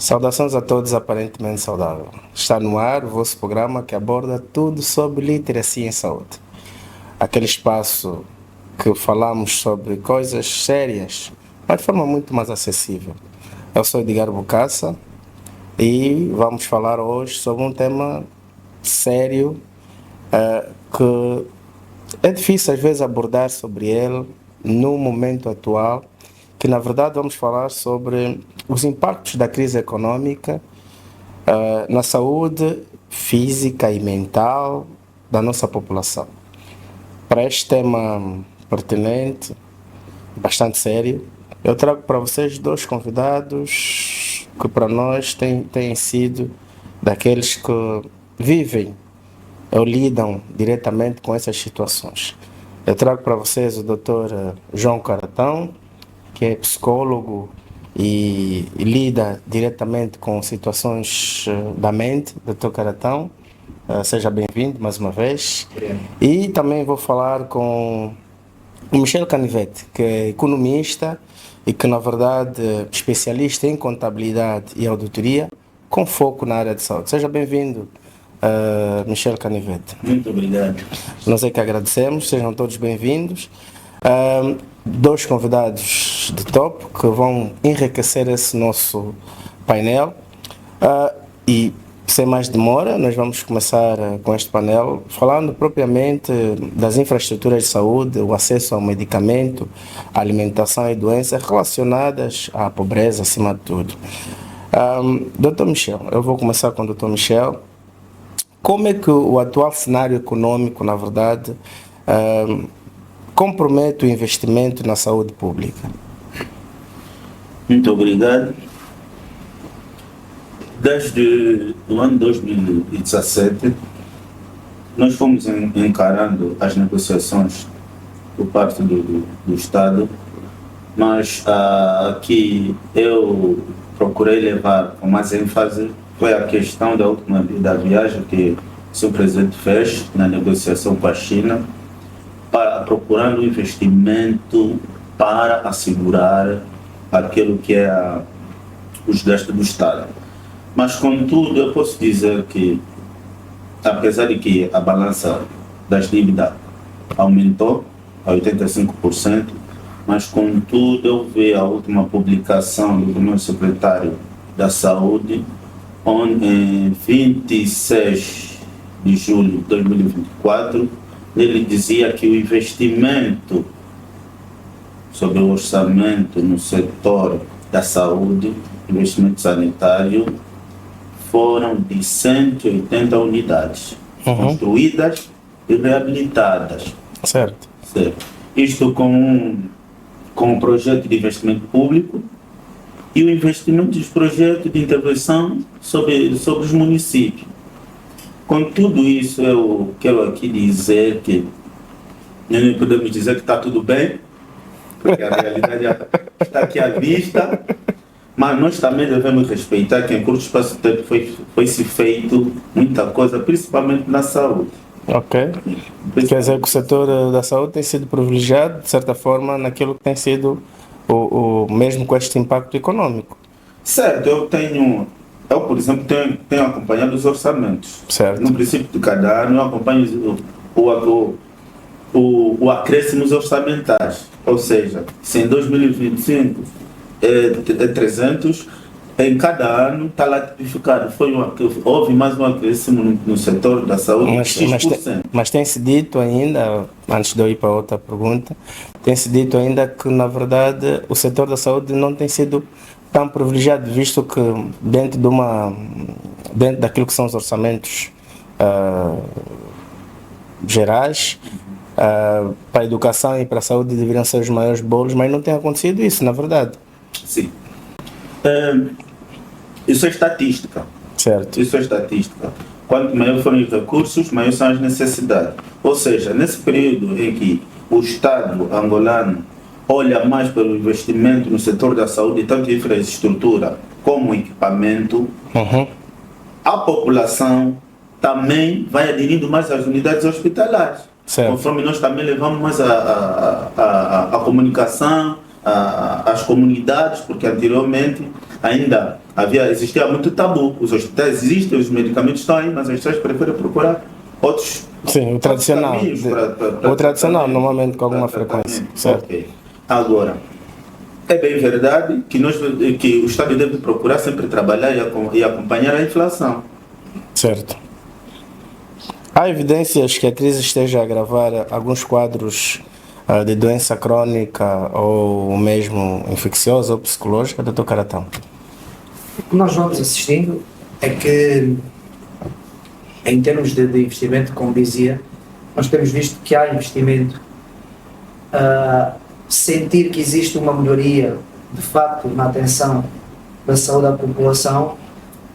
Saudações a todos, aparentemente saudável. Está no ar o vosso programa que aborda tudo sobre literacia em saúde. Aquele espaço que falamos sobre coisas sérias, mas de forma muito mais acessível. Eu sou Edgar Bucaça e vamos falar hoje sobre um tema sério que é difícil às vezes abordar sobre ele no momento atual, que na verdade vamos falar sobre os impactos da crise econômica na saúde física e mental da nossa população. Para este tema pertinente, bastante sério, eu trago para vocês dois convidados que para nós têm sido daqueles que vivem ou lidam diretamente com essas situações. Eu trago para vocês o Dr. João Caratão, que é psicólogo e lida diretamente com situações da mente. Dr. Caratão, seja bem-vindo mais uma vez. E também vou falar com o Michel Canivete, que é economista e que, na verdade, é especialista em contabilidade e auditoria, com foco na área de saúde. Seja bem-vindo, Michel Canivete. Muito obrigado. Nós é que agradecemos, sejam todos bem-vindos. Dois convidados de top que vão enriquecer esse nosso painel. E sem mais demora, nós vamos começar com este painel falando propriamente das infraestruturas de saúde, o acesso ao medicamento, à alimentação e doenças relacionadas à pobreza, acima de tudo. Dr. Michel, eu vou começar com o Dr. Michel. Como é que o atual cenário econômico, na verdade, compromete o investimento na saúde pública? Muito obrigado. Desde o ano 2017, nós fomos encarando as negociações por parte do Estado, mas que eu procurei levar com mais ênfase foi a questão da viagem que o Sr. Presidente fez na negociação com a China, procurando investimento para assegurar aquilo que é os gastos do Estado. Mas, contudo, eu posso dizer que, apesar de que a balança das dívidas aumentou a 85%, mas, contudo, eu vi a última publicação do meu secretário da Saúde, onde, em 26 de julho de 2024, ele dizia que o investimento sobre o orçamento no setor da saúde, investimento sanitário, foram de 180 unidades construídas e reabilitadas. Certo. Isto com o projeto de investimento público e o investimento dos projetos de intervenção sobre os municípios. Com tudo isso, eu quero aqui dizer que não podemos dizer que está tudo bem, porque a realidade está aqui à vista, mas nós também devemos respeitar que em curto espaço de tempo foi-se feito muita coisa, principalmente na saúde. Ok. Quer dizer que o setor da saúde tem sido privilegiado, de certa forma, naquilo que tem sido o mesmo com este impacto econômico. Certo, eu, por exemplo, tenho acompanhado os orçamentos. Certo. No princípio de cada ano, eu acompanho o acréscimo orçamentais. Ou seja, se em 2025 é 300, em cada ano está lá tipificado. Houve mais um acréscimo no setor da saúde, mas tem-se dito ainda, antes de eu ir para outra pergunta, tem-se dito ainda que, na verdade, o setor da saúde não tem sido tão privilegiado, visto que dentro daquilo que são os orçamentos gerais, para a educação e para a saúde deveriam ser os maiores bolos, mas não tem acontecido isso, na verdade. Sim. Isso é estatística. Certo. Isso é estatística. Quanto maior forem os recursos, maiores são as necessidades. Ou seja, nesse período em que o Estado angolano olha mais pelo investimento no setor da saúde, tanto infraestrutura como equipamento, a população também vai aderindo mais às unidades hospitalares. Certo. Conforme nós também levamos mais a comunicação, as comunidades, porque anteriormente ainda Existia muito tabu. Os hospitais existem, os medicamentos estão aí, mas as pessoas preferem procurar outros. Sim, o tradicional. O tradicional, normalmente com alguma frequência. Certo. Okay. Agora, é bem verdade que o Estado deve procurar sempre trabalhar e acompanhar a inflação. Certo. Há evidências que a crise esteja a agravar alguns quadros de doença crônica ou mesmo infecciosa ou psicológica, Dr. Caratão? O que nós vamos assistindo é que, em termos de investimento, como dizia, nós temos visto que há investimento. Sentir que existe uma melhoria, de facto, na atenção da saúde da população,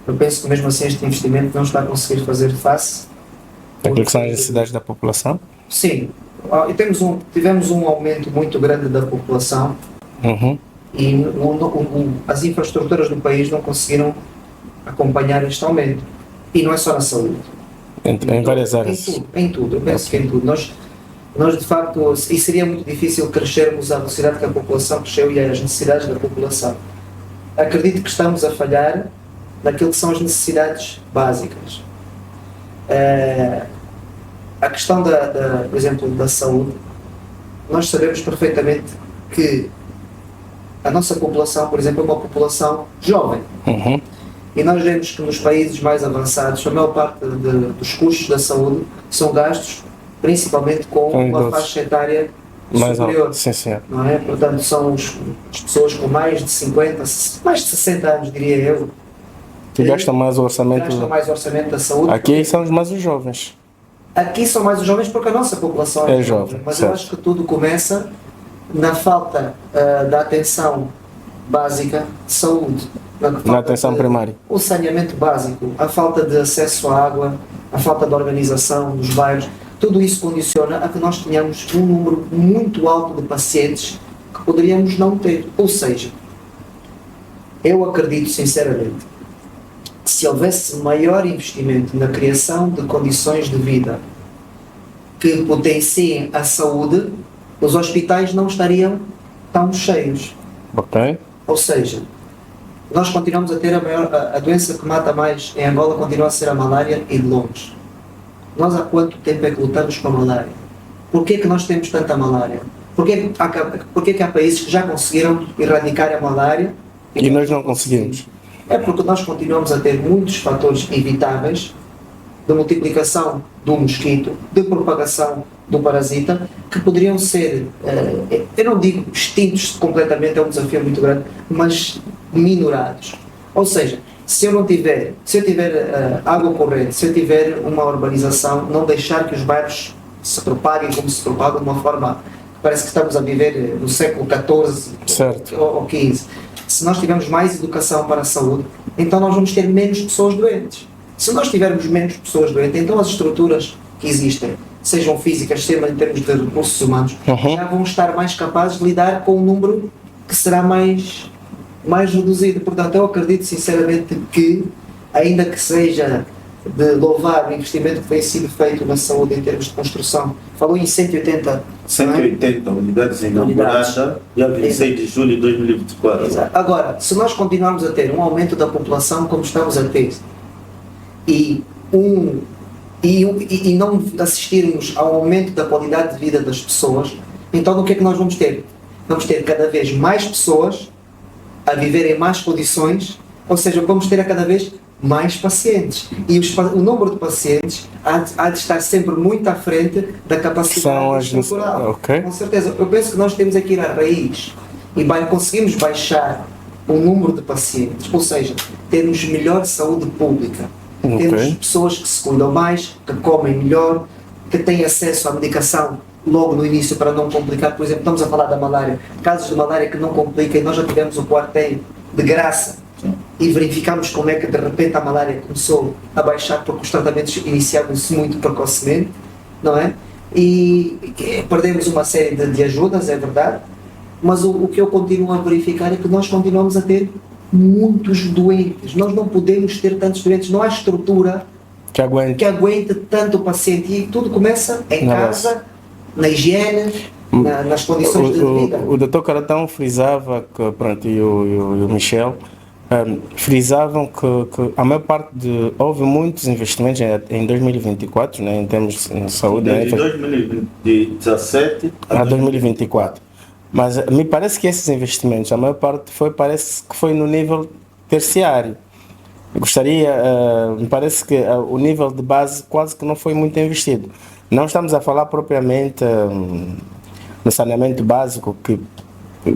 eu penso que mesmo assim este investimento não está a conseguir fazer face. Aquilo que são as necessidades da população? Sim. E tivemos um aumento muito grande da população. E as infraestruturas do país não conseguiram acompanhar este aumento. E não é só na saúde. Em várias áreas. Em tudo. Eu penso que em tudo. Nós de facto, e seria muito difícil crescermos à velocidade que a população cresceu e às necessidades da população. Acredito que estamos a falhar naquilo que são as necessidades básicas. A questão por exemplo, da saúde, nós sabemos perfeitamente que a nossa população, por exemplo, é uma população jovem. E nós vemos que nos países mais avançados, a maior parte dos custos da saúde são gastos principalmente com uma faixa etária superior. Sim, sim. Não é? Portanto, são as pessoas com mais de 50, mais de 60 anos, diria eu, que gastam mais o orçamento da saúde. Aqui são mais os jovens. Aqui são mais os jovens porque a nossa população é jovem. Mas certo. Eu acho que tudo começa na falta da atenção básica de saúde. Na atenção primária. O saneamento básico, a falta de acesso à água, a falta de organização dos bairros, tudo isso condiciona a que nós tenhamos um número muito alto de pacientes que poderíamos não ter. Ou seja, eu acredito sinceramente que se houvesse maior investimento na criação de condições de vida que potenciem a saúde, os hospitais não estariam tão cheios. Ok. Ou seja, nós continuamos a ter a doença que mata mais em Angola continua a ser a malária e de longe. Nós há quanto tempo é que lutamos com a malária? Porquê que nós temos tanta malária? Porquê que há países que já conseguiram erradicar a malária e nós não conseguimos? É porque nós continuamos a ter muitos fatores evitáveis de multiplicação do mosquito, de propagação do parasita, que poderiam ser, eu não digo extintos completamente, é um desafio muito grande, mas minorados. Ou seja, se eu tiver água corrente, se eu tiver uma urbanização, não deixar que os bairros se propaguem como se propagam de uma forma que parece que estamos a viver no século XIV ou XV. Se nós tivermos mais educação para a saúde, então nós vamos ter menos pessoas doentes. Se nós tivermos menos pessoas doentes, então as estruturas que existem, sejam físicas, sejam em termos de recursos humanos, já vão estar mais capazes de lidar com um número que será mais reduzido. Portanto, eu acredito sinceramente que, ainda que seja de louvar o investimento que tem sido feito na saúde em termos de construção, falou em 180 unidades inauguradas, dia 26 de julho de 2024. Exato. Agora, se nós continuarmos a ter um aumento da população como estamos a ter e não assistirmos ao aumento da qualidade de vida das pessoas, então o que é que nós vamos ter? Vamos ter cada vez mais pessoas a viver em más condições, ou seja, vamos ter a cada vez mais pacientes. E o número de pacientes há de estar sempre muito à frente da capacidade estrutural. Okay. Com certeza. Eu penso que nós temos que ir à raiz e conseguimos baixar o número de pacientes, ou seja, termos melhor saúde pública, termos pessoas que se cuidam mais, que comem melhor, que têm acesso à medicação logo no início para não complicar. Por exemplo, estamos a falar da malária, casos de malária que não complicam, nós já tivemos o quarteio de graça e verificamos como é que de repente a malária começou a baixar porque os tratamentos iniciavam-se muito precocemente, não é? E perdemos uma série de ajudas, é verdade, mas o que eu continuo a verificar é que nós continuamos a ter muitos doentes. Nós não podemos ter tantos doentes, não há estrutura que aguente tanto o paciente, e tudo começa em casa, na higiene, nas condições de vida. O Dr. Caratão frisava que, pronto, e o Michel, frisavam que a maior parte houve muitos investimentos em 2024, né, em termos de saúde. De 2017 a 2024. Mas me parece que esses investimentos, a maior parte parece que foi no nível terciário. Eu gostaria, me parece que o nível de base quase que não foi muito investido. Não estamos a falar propriamente no saneamento básico, que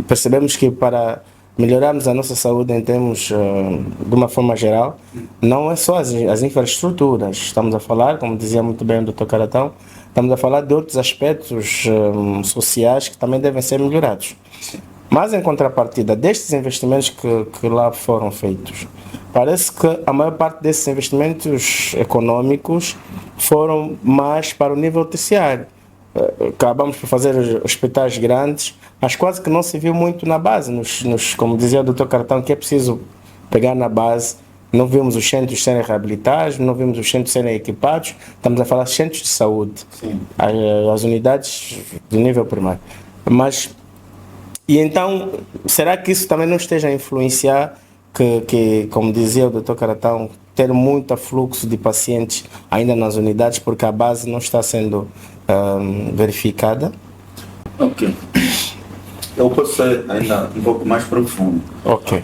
percebemos que para melhorarmos a nossa saúde em termos, de uma forma geral, não é só as infraestruturas. Estamos a falar, como dizia muito bem o Dr. Caratão, estamos a falar de outros aspectos sociais que também devem ser melhorados. Mas, em contrapartida destes investimentos que lá foram feitos, parece que a maior parte desses investimentos econômicos foram mais para o nível terciário. Acabamos por fazer hospitais grandes, mas quase que não se viu muito na base, como dizia o Dr. Cartão, que é preciso pegar na base. Não vimos os centros serem reabilitados, não vimos os centros serem equipados, estamos a falar de centros de saúde, as unidades do nível primário. E então, será que isso também não esteja a influenciar que como dizia o Dr. Caratão, ter muito fluxo de pacientes ainda nas unidades, porque a base não está sendo verificada? Ok. Eu posso ser ainda um pouco mais profundo. Ok.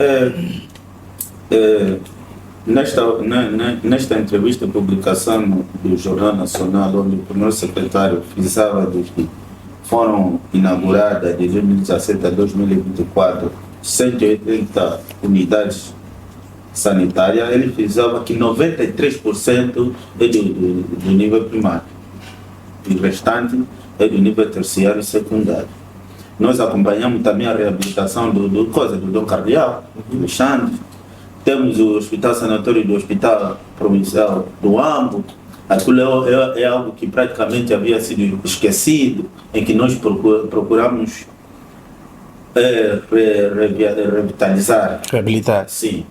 Nesta entrevista, publicação do Jornal Nacional, onde o primeiro secretário frisava que foram inauguradas de 2017 a 2024 180 unidades sanitárias, ele frisava que 93% é do nível primário, o restante é do nível terciário e secundário. Nós acompanhamos também a reabilitação do Dom Cardeal, do Alexandre. Temos o Hospital Sanatório do Hospital Provincial do Ambo. Aquilo é algo que praticamente havia sido esquecido, em que nós procuramos revitalizar. Reabilitar. Sim.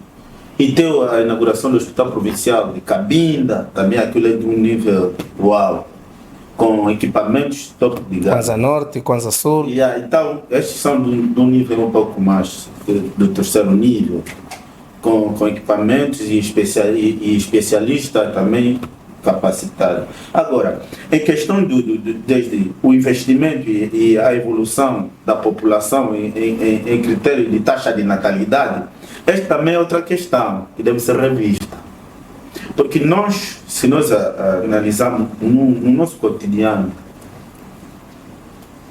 E tem a inauguração do Hospital Provincial de Cabinda, também aquilo é de um nível uau, com equipamentos top de gama. Kwanza Norte, Kwanza Sul. Então, estes são de um nível um pouco mais do terceiro nível, com equipamentos e especialistas também capacitados. Agora, em questão desde o investimento e a evolução da população em critério de taxa de natalidade, esta também é outra questão que deve ser revista. Porque se nós analisarmos no nosso cotidiano,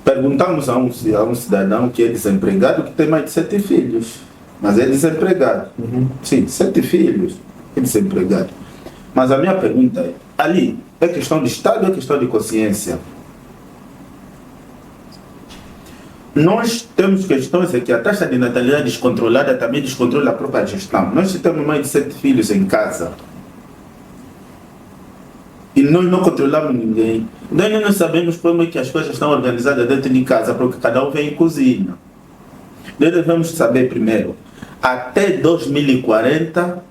perguntamos a um cidadão que é desempregado, que tem mais de 7 filhos, mas é desempregado. Sim, 7 filhos, é desempregado. Mas a minha pergunta é, ali, é questão de Estado ou é questão de consciência? Nós temos questões em que a taxa de natalidade descontrolada também descontrola a própria gestão. Nós temos mais de 7 filhos em casa. E nós não controlamos ninguém. Nós não sabemos como é que as coisas estão organizadas dentro de casa, porque cada um vem em cozinha. Nós devemos saber primeiro, até 2040,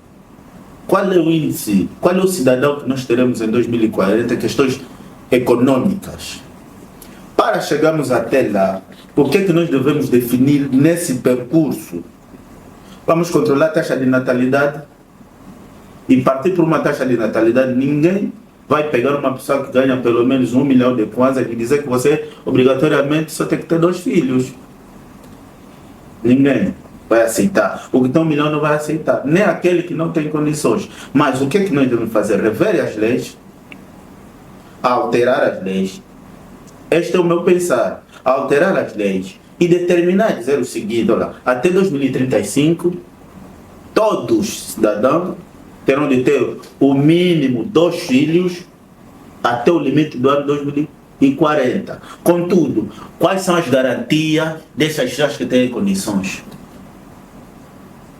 qual é o índice, qual é o cidadão que nós teremos em 2040, questões econômicas. Para chegarmos até lá, o que é que nós devemos definir nesse percurso? Vamos controlar a taxa de natalidade e partir por uma taxa de natalidade. Ninguém vai pegar uma pessoa que ganha pelo menos 1 milhão de kwanza e dizer que você obrigatoriamente só tem que ter 2 filhos. Ninguém vai aceitar. O que tem 1 milhão não vai aceitar, nem aquele que não tem condições. Mas o que é que nós devemos fazer? Rever as leis, alterar as leis. Este é o meu pensar. Alterar as leis e determinar, dizer o seguinte, olha, até 2035, todos os cidadãos terão de ter o mínimo 2 filhos até o limite do ano 2040. Contudo, quais são as garantias dessas pessoas que têm condições?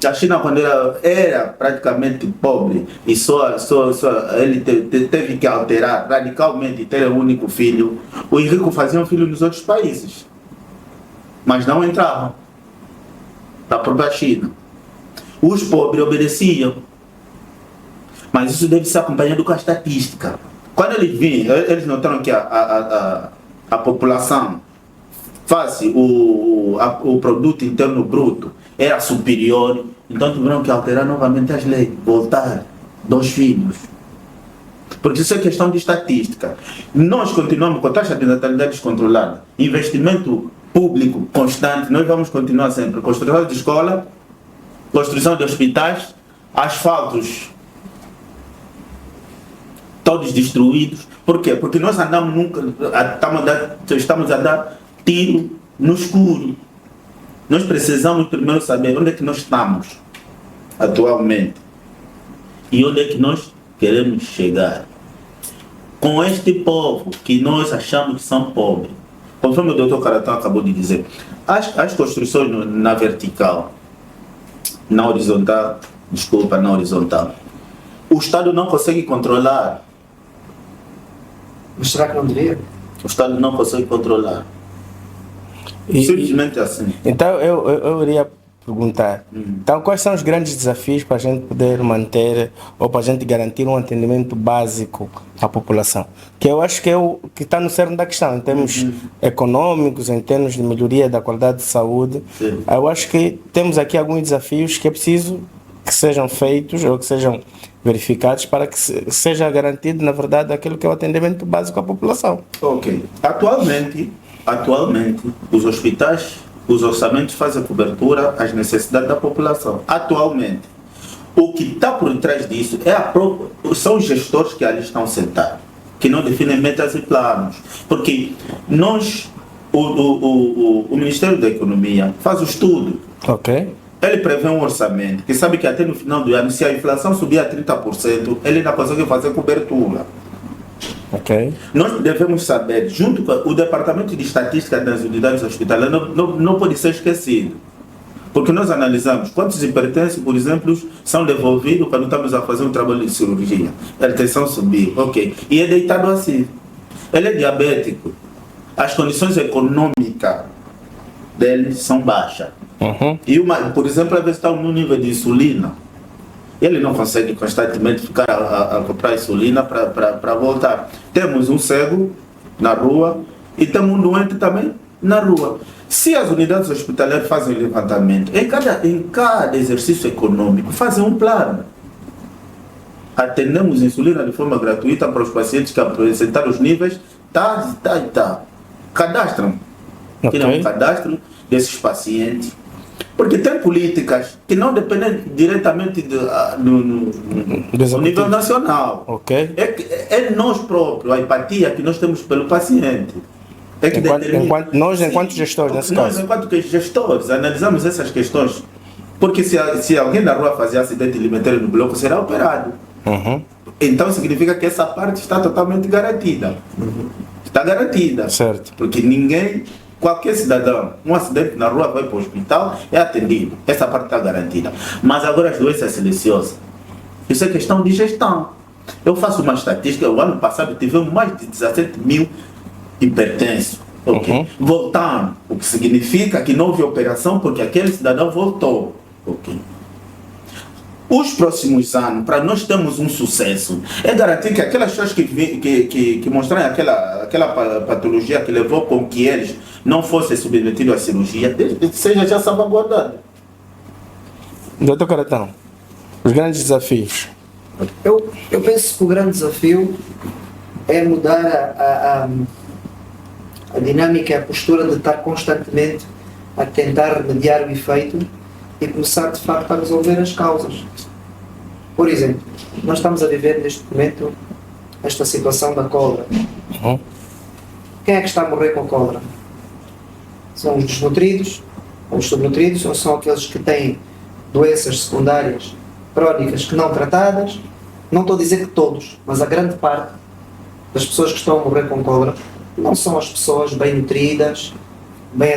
A China, quando era praticamente pobre e ele teve que alterar radicalmente e ter um único filho, os ricos faziam filho nos outros países, mas não entravam da própria China. Os pobres obedeciam, mas isso deve ser acompanhado com a estatística. Quando eles notaram que a população face o produto interno bruto era superior, então tiveram que alterar novamente as leis, voltar 2 filhos. Porque isso é questão de estatística. Nós continuamos com a taxa de natalidade descontrolada, investimento público constante, nós vamos continuar sempre. Construção de escola, construção de hospitais, asfaltos todos destruídos. Por quê? Porque nós estamos a dar tiro no escuro. Nós precisamos primeiro saber onde é que nós estamos atualmente e onde é que nós queremos chegar. Com este povo que nós achamos que são pobres, conforme o doutor Caratão acabou de dizer, as construções na vertical, na horizontal, o Estado não consegue controlar. Mas será que não devia? O Estado não consegue controlar. Simplesmente assim. Então eu iria perguntar, então quais são os grandes desafios para a gente poder manter ou para a gente garantir um atendimento básico à população? Que eu acho que é o que está no cerne da questão, em termos econômicos, em termos de melhoria da qualidade de saúde. Sim. Eu acho que temos aqui alguns desafios que é preciso que sejam feitos ou que sejam verificados para que seja garantido, na verdade, aquilo que é o atendimento básico à população. Ok. Atualmente, os hospitais, os orçamentos fazem cobertura às necessidades da população. Atualmente. O que está por trás disso são os gestores que ali estão sentados, que não definem metas e planos. Porque o Ministério da Economia faz o estudo. Ok. Ele prevê um orçamento que sabe que até no final do ano, se a inflação subir a 30%, ele ainda consegue fazer cobertura. Ok. Nós devemos saber, junto com o Departamento de Estatística das Unidades Hospitalares, não pode ser esquecido. Porque nós analisamos quantos hipertensos, por exemplo, são devolvidos quando estamos a fazer um trabalho de cirurgia. A tensão subiu, ok. E é deitado assim. Ele é diabético. As condições econômicas dele são baixas. E por exemplo, às vezes está no nível de insulina. Ele não consegue constantemente ficar a comprar insulina para voltar. Temos um cego na rua e temos um doente também na rua. Se as unidades hospitalares fazem levantamento, em cada exercício econômico, fazem um plano. Atendemos insulina de forma gratuita para os pacientes que apresentam os níveis, cadastram. Tiram um cadastro desses pacientes. Porque tem políticas que não dependem diretamente do nível nacional. Okay. É nós próprios, a empatia que nós temos pelo paciente. É que enquanto gestores, nesse caso. Nós, enquanto gestores, analisamos essas questões. Porque se alguém na rua fazer acidente alimentar no bloco, será operado. Então significa que essa parte está totalmente garantida. Está garantida. Certo. Porque qualquer cidadão, um acidente na rua vai para o hospital, é atendido. Essa parte está garantida. Mas agora as doenças silenciosas, isso é questão de gestão. Eu faço uma estatística, o ano passado tivemos mais de 17 mil hipertensos. Okay. Voltando, o que significa que não houve operação porque aquele cidadão voltou. Okay. Os próximos anos, para nós termos um sucesso, é garantir que aquelas pessoas que mostraram aquela patologia que levou com que eles não fossem submetidos à cirurgia, seja já salvaguardado. Doutor Caratão, os grandes desafios. Eu penso que o grande desafio é mudar a dinâmica, a postura de estar constantemente a tentar remediar o efeito e começar de facto a resolver as causas. Por exemplo, nós estamos a viver neste momento esta situação da cólera. Quem é que está a morrer com cólera? São os desnutridos, ou os subnutridos, ou são aqueles que têm doenças secundárias crónicas que não tratadas? Não estou a dizer que todos, mas a grande parte das pessoas que estão a morrer com cólera não são as pessoas bem nutridas, bem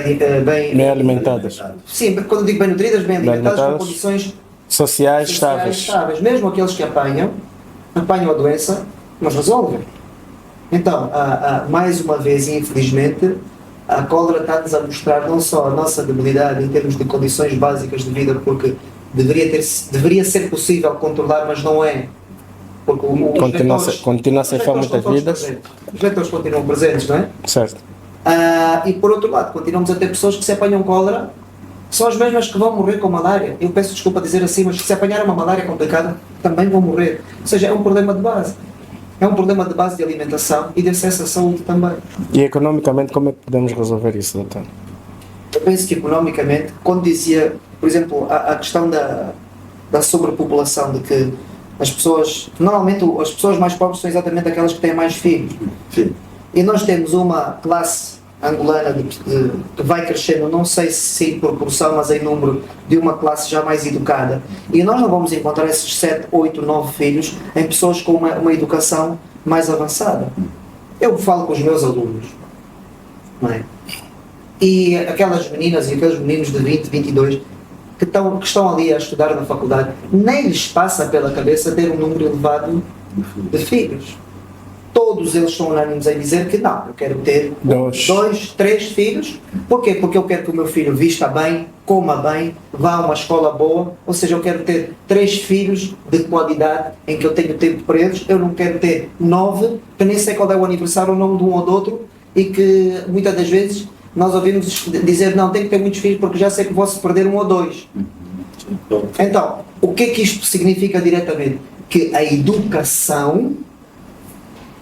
alimentadas. Sim, quando eu digo bem nutridas, bem alimentadas, com condições sociais estáveis. Mesmo aqueles que apanham a doença, mas resolvem. Então, mais uma vez, infelizmente, a cólera está-nos a mostrar não só a nossa debilidade em termos de condições básicas de vida, porque deveria ser possível controlar, mas não é. Porque continua a ceifar muitas vidas. Os vetores continuam presentes, não é? Certo. E por outro lado, continuamos a ter pessoas que se apanham cólera são as mesmas que vão morrer com malária. Eu peço desculpa dizer assim, mas se apanhar uma malária complicada, também vão morrer. Ou seja, é um problema de base. É um problema de base de alimentação e de acesso à saúde também. E economicamente, como é que podemos resolver isso, doutor? Eu penso que economicamente, quando dizia, por exemplo, a questão da sobrepopulação, de que as pessoas, normalmente as pessoas mais pobres são exatamente aquelas que têm mais filhos. Sim. E nós temos uma classe angolana que vai crescendo, não sei se em proporção, mas em número, de uma classe já mais educada. E nós não vamos encontrar esses 7, 8, 9 filhos em pessoas com uma educação mais avançada. Eu falo com os meus alunos, não é? E aquelas meninas e aqueles meninos de 20, 22 que estão ali a estudar na faculdade, nem lhes passa pela cabeça ter um número elevado de filhos. Todos eles estão unânimes em dizer que não, eu quero ter 2, 3 filhos. Porquê? Porque eu quero que o meu filho vista bem, coma bem, vá a uma escola boa, ou seja, eu quero ter 3 filhos de qualidade em que eu tenho tempo para eles. Eu não quero ter 9, que nem sei qual é o aniversário ou nome de um ou do outro, e que muitas das vezes nós ouvimos dizer, não, tenho que ter muitos filhos porque já sei que vou-se perder 1 ou 2. Então, o que é que isto significa diretamente? Que a educação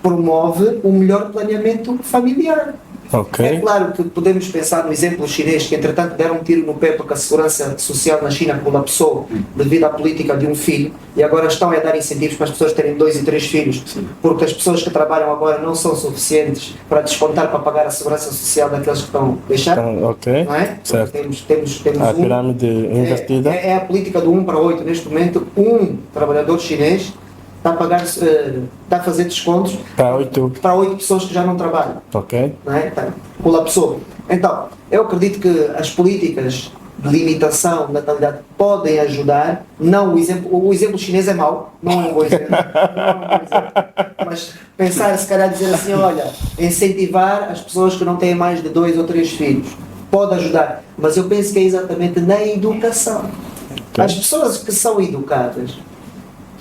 promove um melhor planeamento familiar. Ok. É claro que podemos pensar no exemplo chinês, que entretanto deram um tiro no pé porque a segurança social na China colapsou devido à política de um filho, e agora estão a dar incentivos para as pessoas terem 2 e 3 filhos, porque as pessoas que trabalham agora não são suficientes para descontar para pagar a segurança social daqueles que estão deixados. Então, ok. Não é? Certo. Temos A pirâmide invertida. É a política do 1 para 8. Neste momento, um trabalhador chinês está a fazer descontos Para 8. para 8 pessoas que já não trabalham. Ok. Não é? Colapsou. Então, eu acredito que as políticas de limitação de natalidade podem ajudar. Não, o exemplo chinês é mau, não é um bom exemplo. Não é um bom exemplo. Mas pensar, se calhar, dizer assim, olha, incentivar as pessoas que não têm mais de 2 ou 3 filhos pode ajudar. Mas eu penso que é exatamente na educação. Okay. As pessoas que são educadas,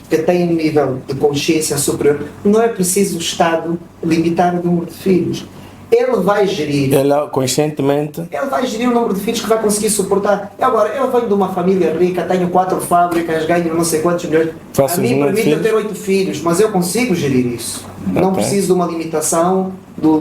que têm um nível de consciência superior, não é preciso o Estado limitar o número de filhos. Ele vai gerir. Ela conscientemente. Ele vai gerir o número de filhos que vai conseguir suportar. Agora, eu venho de uma família rica, tenho 4 fábricas, ganho não sei quantos milhões. A mim permite eu ter 8 filhos, mas eu consigo gerir isso. Okay. Não preciso de uma limitação do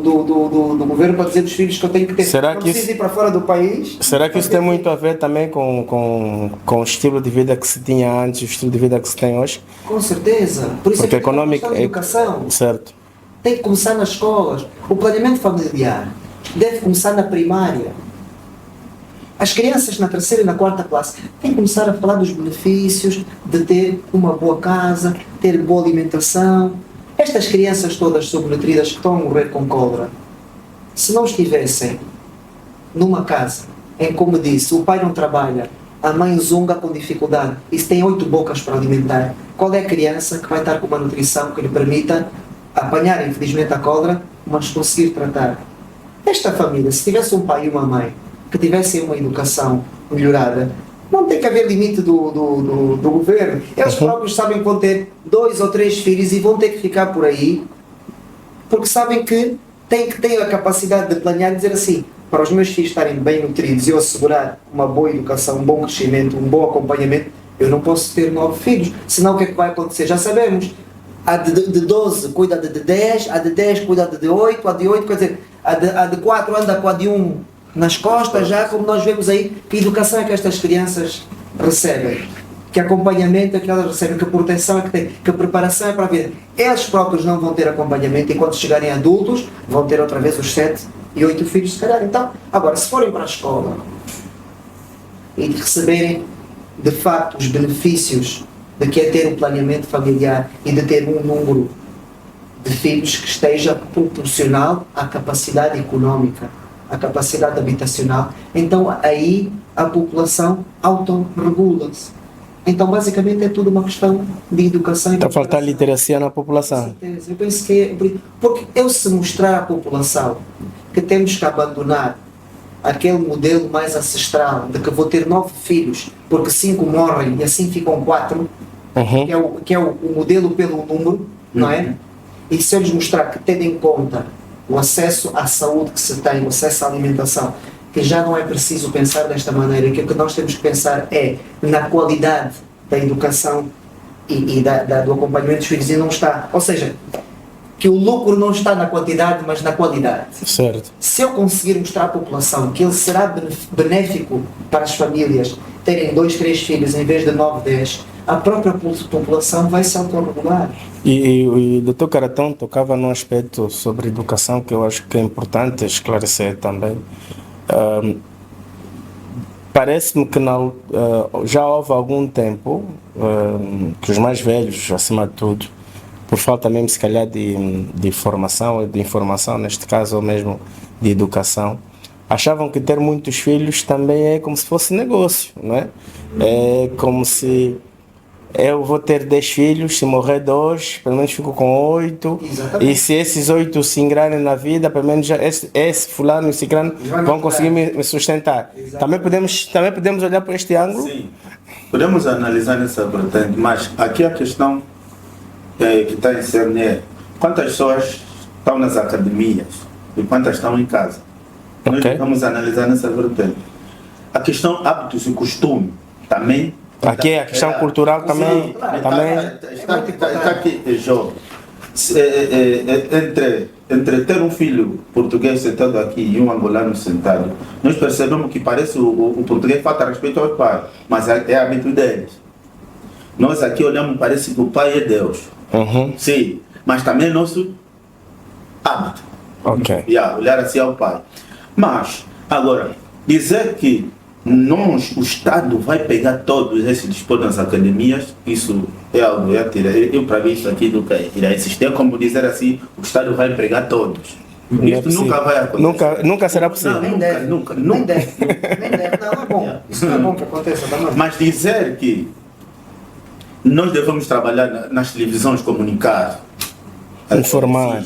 governo para dizer dos filhos que eu tenho que ter. Será não que preciso ir para fora do país. Será que isso tem muito a ver também com o estilo de vida que se tinha antes e o estilo de vida que se tem hoje? Com certeza. Por isso porque é que econômica a educação. Certo. Tem que começar nas escolas. O planeamento familiar deve começar na primária. As crianças na 3ª e na 4ª classe têm que começar a falar dos benefícios de ter uma boa casa, ter boa alimentação. Estas crianças todas subnutridas que estão a morrer com cólera, se não estivessem numa casa em, como disse, o pai não trabalha, a mãe zunga com dificuldade e se tem 8 bocas para alimentar, qual é a criança que vai estar com uma nutrição que lhe permita apanhar, infelizmente, a cólera, mas conseguir tratar? Esta família, se tivesse um pai e uma mãe que tivessem uma educação melhorada, não tem que haver limite do governo. Eles próprios sabem que vão ter 2 ou 3 filhos e vão ter que ficar por aí, porque sabem que têm que ter a capacidade de planear e dizer assim, para os meus filhos estarem bem nutridos e eu assegurar uma boa educação, um bom crescimento, um bom acompanhamento, eu não posso ter 9 filhos, senão o que é que vai acontecer? Já sabemos. A de 12 cuida de 10, a de 10 cuida de 8, a de 8, quer dizer, a de 4 anda com a de 1 nas costas, já como nós vemos aí, que educação é que estas crianças recebem, que acompanhamento é que elas recebem, que proteção é que têm, que preparação é para a vida. Eles próprios não vão ter acompanhamento e quando chegarem adultos vão ter outra vez os 7 e 8 filhos se calhar. Então, agora, se forem para a escola e receberem de facto os benefícios de que é ter um planeamento familiar e de ter um número de filhos que esteja proporcional à capacidade económica, à capacidade habitacional, então aí a população autorregula-se. Então basicamente é tudo uma questão de educação. Está a faltar literacia na população. Com certeza. Eu penso que é, porque eu se mostrar à população que temos que abandonar aquele modelo mais ancestral de que vou ter 9 filhos porque 5 morrem e assim ficam 4, que é o modelo pelo número, não é? E se eu lhes mostrar que tendo em conta o acesso à saúde que se tem, o acesso à alimentação, que já não é preciso pensar desta maneira, que o que nós temos que pensar é na qualidade da educação e do acompanhamento dos filhos, e não está, ou seja, que o lucro não está na quantidade, mas na qualidade. Certo. Se eu conseguir mostrar à população que ele será benéfico para as famílias terem 2, 3 filhos em vez de 9, 10, a própria população vai se autorregular. E o Dr. Caratão tocava num aspecto sobre educação que eu acho que é importante esclarecer também. Parece-me que já houve algum tempo que os mais velhos, acima de tudo, por falta mesmo se calhar de informação neste caso, ou mesmo de educação, achavam que ter muitos filhos também é como se fosse negócio, não é? É como se eu vou ter 10 filhos, se morrer 2, pelo menos fico com 8. Exatamente. E se esses 8 se ingrarem na vida, pelo menos já esse fulano e ciclano vão conseguir me sustentar. Também podemos olhar por este ângulo? Sim, podemos analisar nessa vertente, mas aqui a questão que está em cerne é quantas pessoas estão nas academias e quantas estão em casa. Nós vamos analisar nessa vertente. A questão hábitos e costume também. Aqui a questão cultural também. Está aqui, jovem. Entre ter um filho português sentado aqui e um angolano sentado, nós percebemos que parece o português falta respeito ao pai, mas é hábito deles. Nós aqui olhamos, parece que o pai é Deus. Sim, mas também é nosso hábito. Olhar assim ao pai. Mas, agora, dizer que o Estado vai pegar todos esses dispor nas academias, isso é algo, para mim isso aqui nunca irá existir, como dizer assim, o Estado vai empregar todos. Isso nunca vai acontecer. Nunca será possível. Nunca. Nem deve. Não é bom. Isso não é bom que aconteça também. Mas dizer que nós devemos trabalhar nas televisões, comunicar, informar,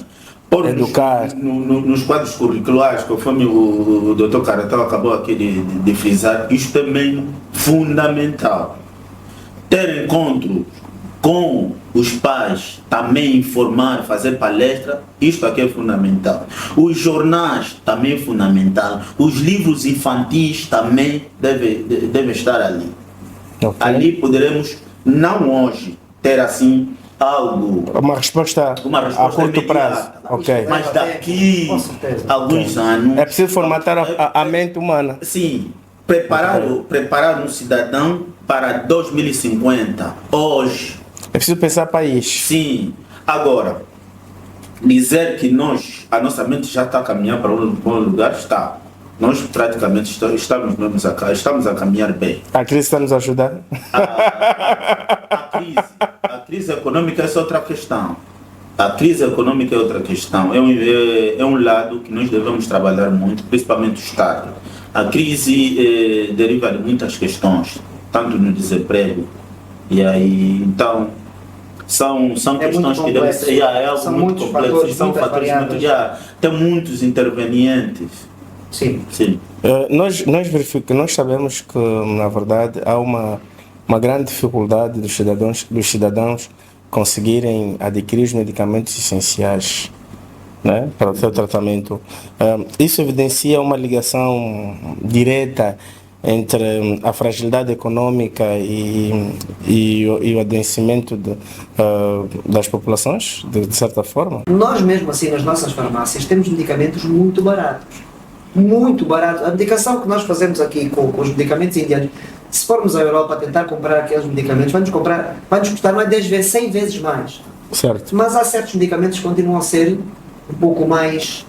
educar. Nos quadros curriculares, conforme o Dr. Caratão acabou aqui de frisar, isto é mesmo fundamental. Ter encontro com os pais, também informar, fazer palestra, isto aqui é fundamental. Os jornais também é fundamental. Os livros infantis também devem estar ali. Ali poderemos, não hoje, ter assim algo, uma resposta a curto prazo, mas daqui a alguns anos é preciso formatar a mente humana. Sim, preparar um cidadão para 2050 hoje. É preciso pensar país. Sim. Agora, dizer que a nossa mente já está a caminhar para um bom lugar, está. Nós praticamente estamos a caminhar bem. A crise está nos ajudando? A crise econômica é outra questão. A crise econômica é outra questão. É um lado que nós devemos trabalhar muito, principalmente o Estado. A crise deriva de muitas questões, tanto no desemprego. E aí, então, são questões que devem ser algo muito complexo. São fatores muito. Tem muitos intervenientes. Sim. Nós sabemos que, na verdade, há uma grande dificuldade dos cidadãos conseguirem adquirir os medicamentos essenciais, né, para o seu tratamento. Isso evidencia uma ligação direta entre a fragilidade econômica e o adoecimento das populações, de certa forma? Nós mesmo assim, nas nossas farmácias, temos medicamentos muito baratos. Muito barato. A medicação que nós fazemos aqui com os medicamentos indianos, se formos à Europa tentar comprar aqueles medicamentos, vai-nos custar mais 10 vezes, 100 vezes mais. Certo. Mas há certos medicamentos que continuam a ser um pouco mais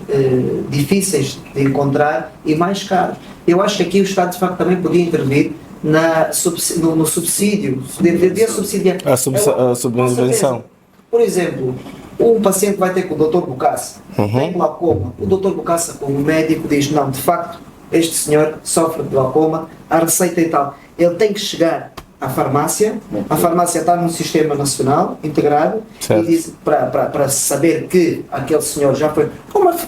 difíceis de encontrar e mais caros. Eu acho que aqui o Estado de facto também podia intervir no subsídio, devia subsidiar. A subvenção. Por exemplo, um paciente vai ter com o Dr. Bocassa, tem glaucoma. O Dr. Bocassa, como médico, diz: não, de facto, este senhor sofre de glaucoma, a receita e tal. Ele tem que chegar à farmácia, a farmácia está num sistema nacional integrado, certo, e diz para saber que aquele senhor já foi,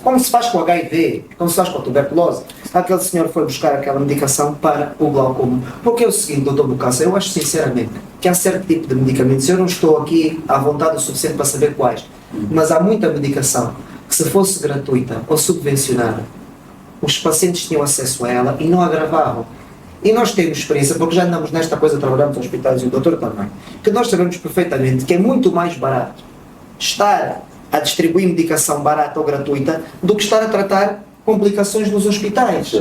como se faz com o HIV, como se faz com a tuberculose, aquele senhor foi buscar aquela medicação para o glaucoma. Porque é o seguinte, Dr. Bocassa, eu acho sinceramente que há certo tipo de medicamentos, eu não estou aqui à vontade o suficiente para saber quais, mas há muita medicação que, se fosse gratuita ou subvencionada, os pacientes tinham acesso a ela e não agravavam. E nós temos experiência, porque já andamos nesta coisa, trabalhamos nos hospitais e o doutor também, que nós sabemos perfeitamente que é muito mais barato estar a distribuir medicação barata ou gratuita do que estar a tratar complicações nos hospitais.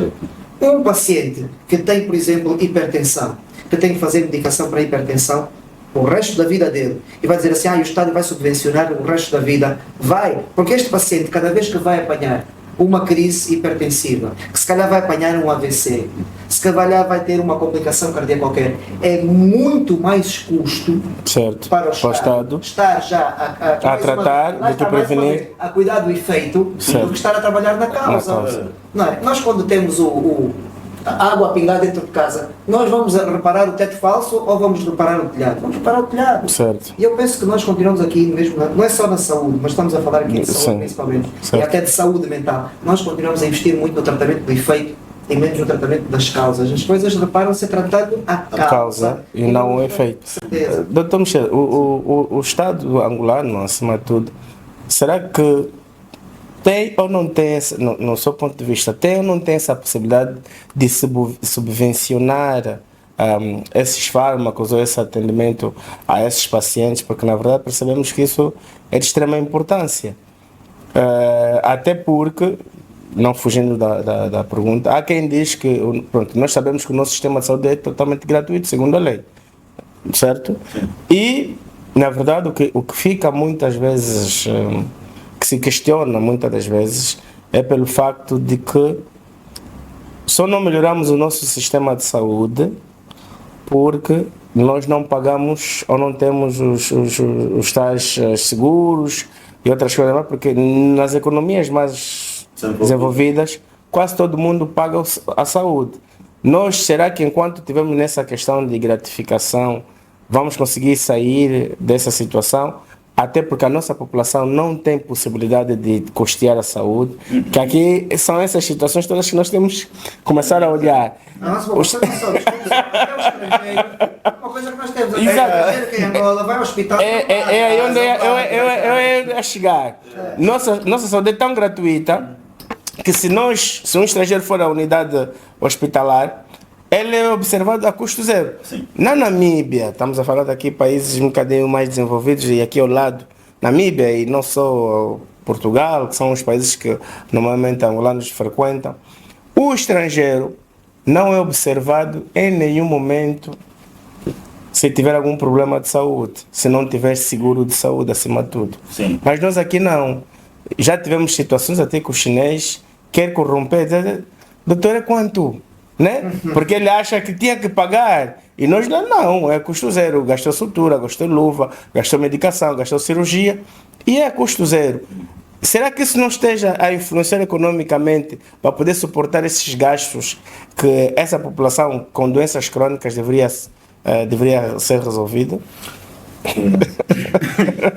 Um paciente que tem, por exemplo, hipertensão, que tem que fazer medicação para hipertensão o resto da vida dele, e vai dizer assim, o Estado vai subvencionar o resto da vida. Vai, porque este paciente, cada vez que vai apanhar uma crise hipertensiva, que se calhar vai apanhar um AVC, se calhar vai ter uma complicação cardíaca qualquer, é muito mais custo para o Estado estar já a tratar do que prevenir, a cuidar do efeito, do que estar a trabalhar na causa. Não é? Nós, quando temos a água a pingar dentro de casa, nós vamos reparar o teto falso ou vamos reparar o telhado? Vamos reparar o telhado. Certo. E eu penso que nós continuamos aqui mesmo, não é só na saúde, mas estamos a falar aqui de saúde principalmente, e até de saúde mental. Nós continuamos a investir muito no tratamento do efeito e menos no tratamento das causas. As coisas reparam-se tratando a causa e não o efeito. Dr. Michel, o Estado angolano, acima de tudo, será que tem ou não tem, no seu ponto de vista, tem ou não tem essa possibilidade de subvencionar esses fármacos ou esse atendimento a esses pacientes? Porque, na verdade, percebemos que isso é de extrema importância. Até porque, não fugindo da pergunta, há quem diz que, pronto, nós sabemos que o nosso sistema de saúde é totalmente gratuito, segundo a lei, certo? E, na verdade, o que fica muitas vezes... que se questiona muitas das vezes é pelo facto de que só não melhoramos o nosso sistema de saúde porque nós não pagamos ou não temos os tais seguros e outras coisas, porque nas economias mais desenvolvidas quase todo mundo paga a saúde. Nós, será que enquanto estivermos nessa questão de gratificação vamos conseguir sair dessa situação? Até porque a nossa população não tem possibilidade de custear a saúde, que aqui são essas situações todas que nós temos que começar a olhar. A nossa população não só uma coisa que nós temos aqui em Angola, vai ao hospital... É aí onde eu ia chegar. Nossa saúde é tão gratuita que se um estrangeiro for à unidade hospitalar, ele é observado a custo zero. Sim. Na Namíbia, estamos a falar daqui países um bocadinho mais desenvolvidos, e aqui ao lado, Namíbia e não só Portugal, que são os países que normalmente angolanos frequentam, o estrangeiro não é observado em nenhum momento se tiver algum problema de saúde, se não tiver seguro de saúde acima de tudo. Sim. Mas nós aqui não. Já tivemos situações até que o chinês quer corromper, doutor, é quanto? Né? Porque ele acha que tinha que pagar e nós não, é custo zero. Gastou sutura, gastou luva, gastou medicação, gastou cirurgia e é custo zero. Será que isso não esteja a influenciar economicamente para poder suportar esses gastos que essa população com doenças crônicas deveria ser resolvida?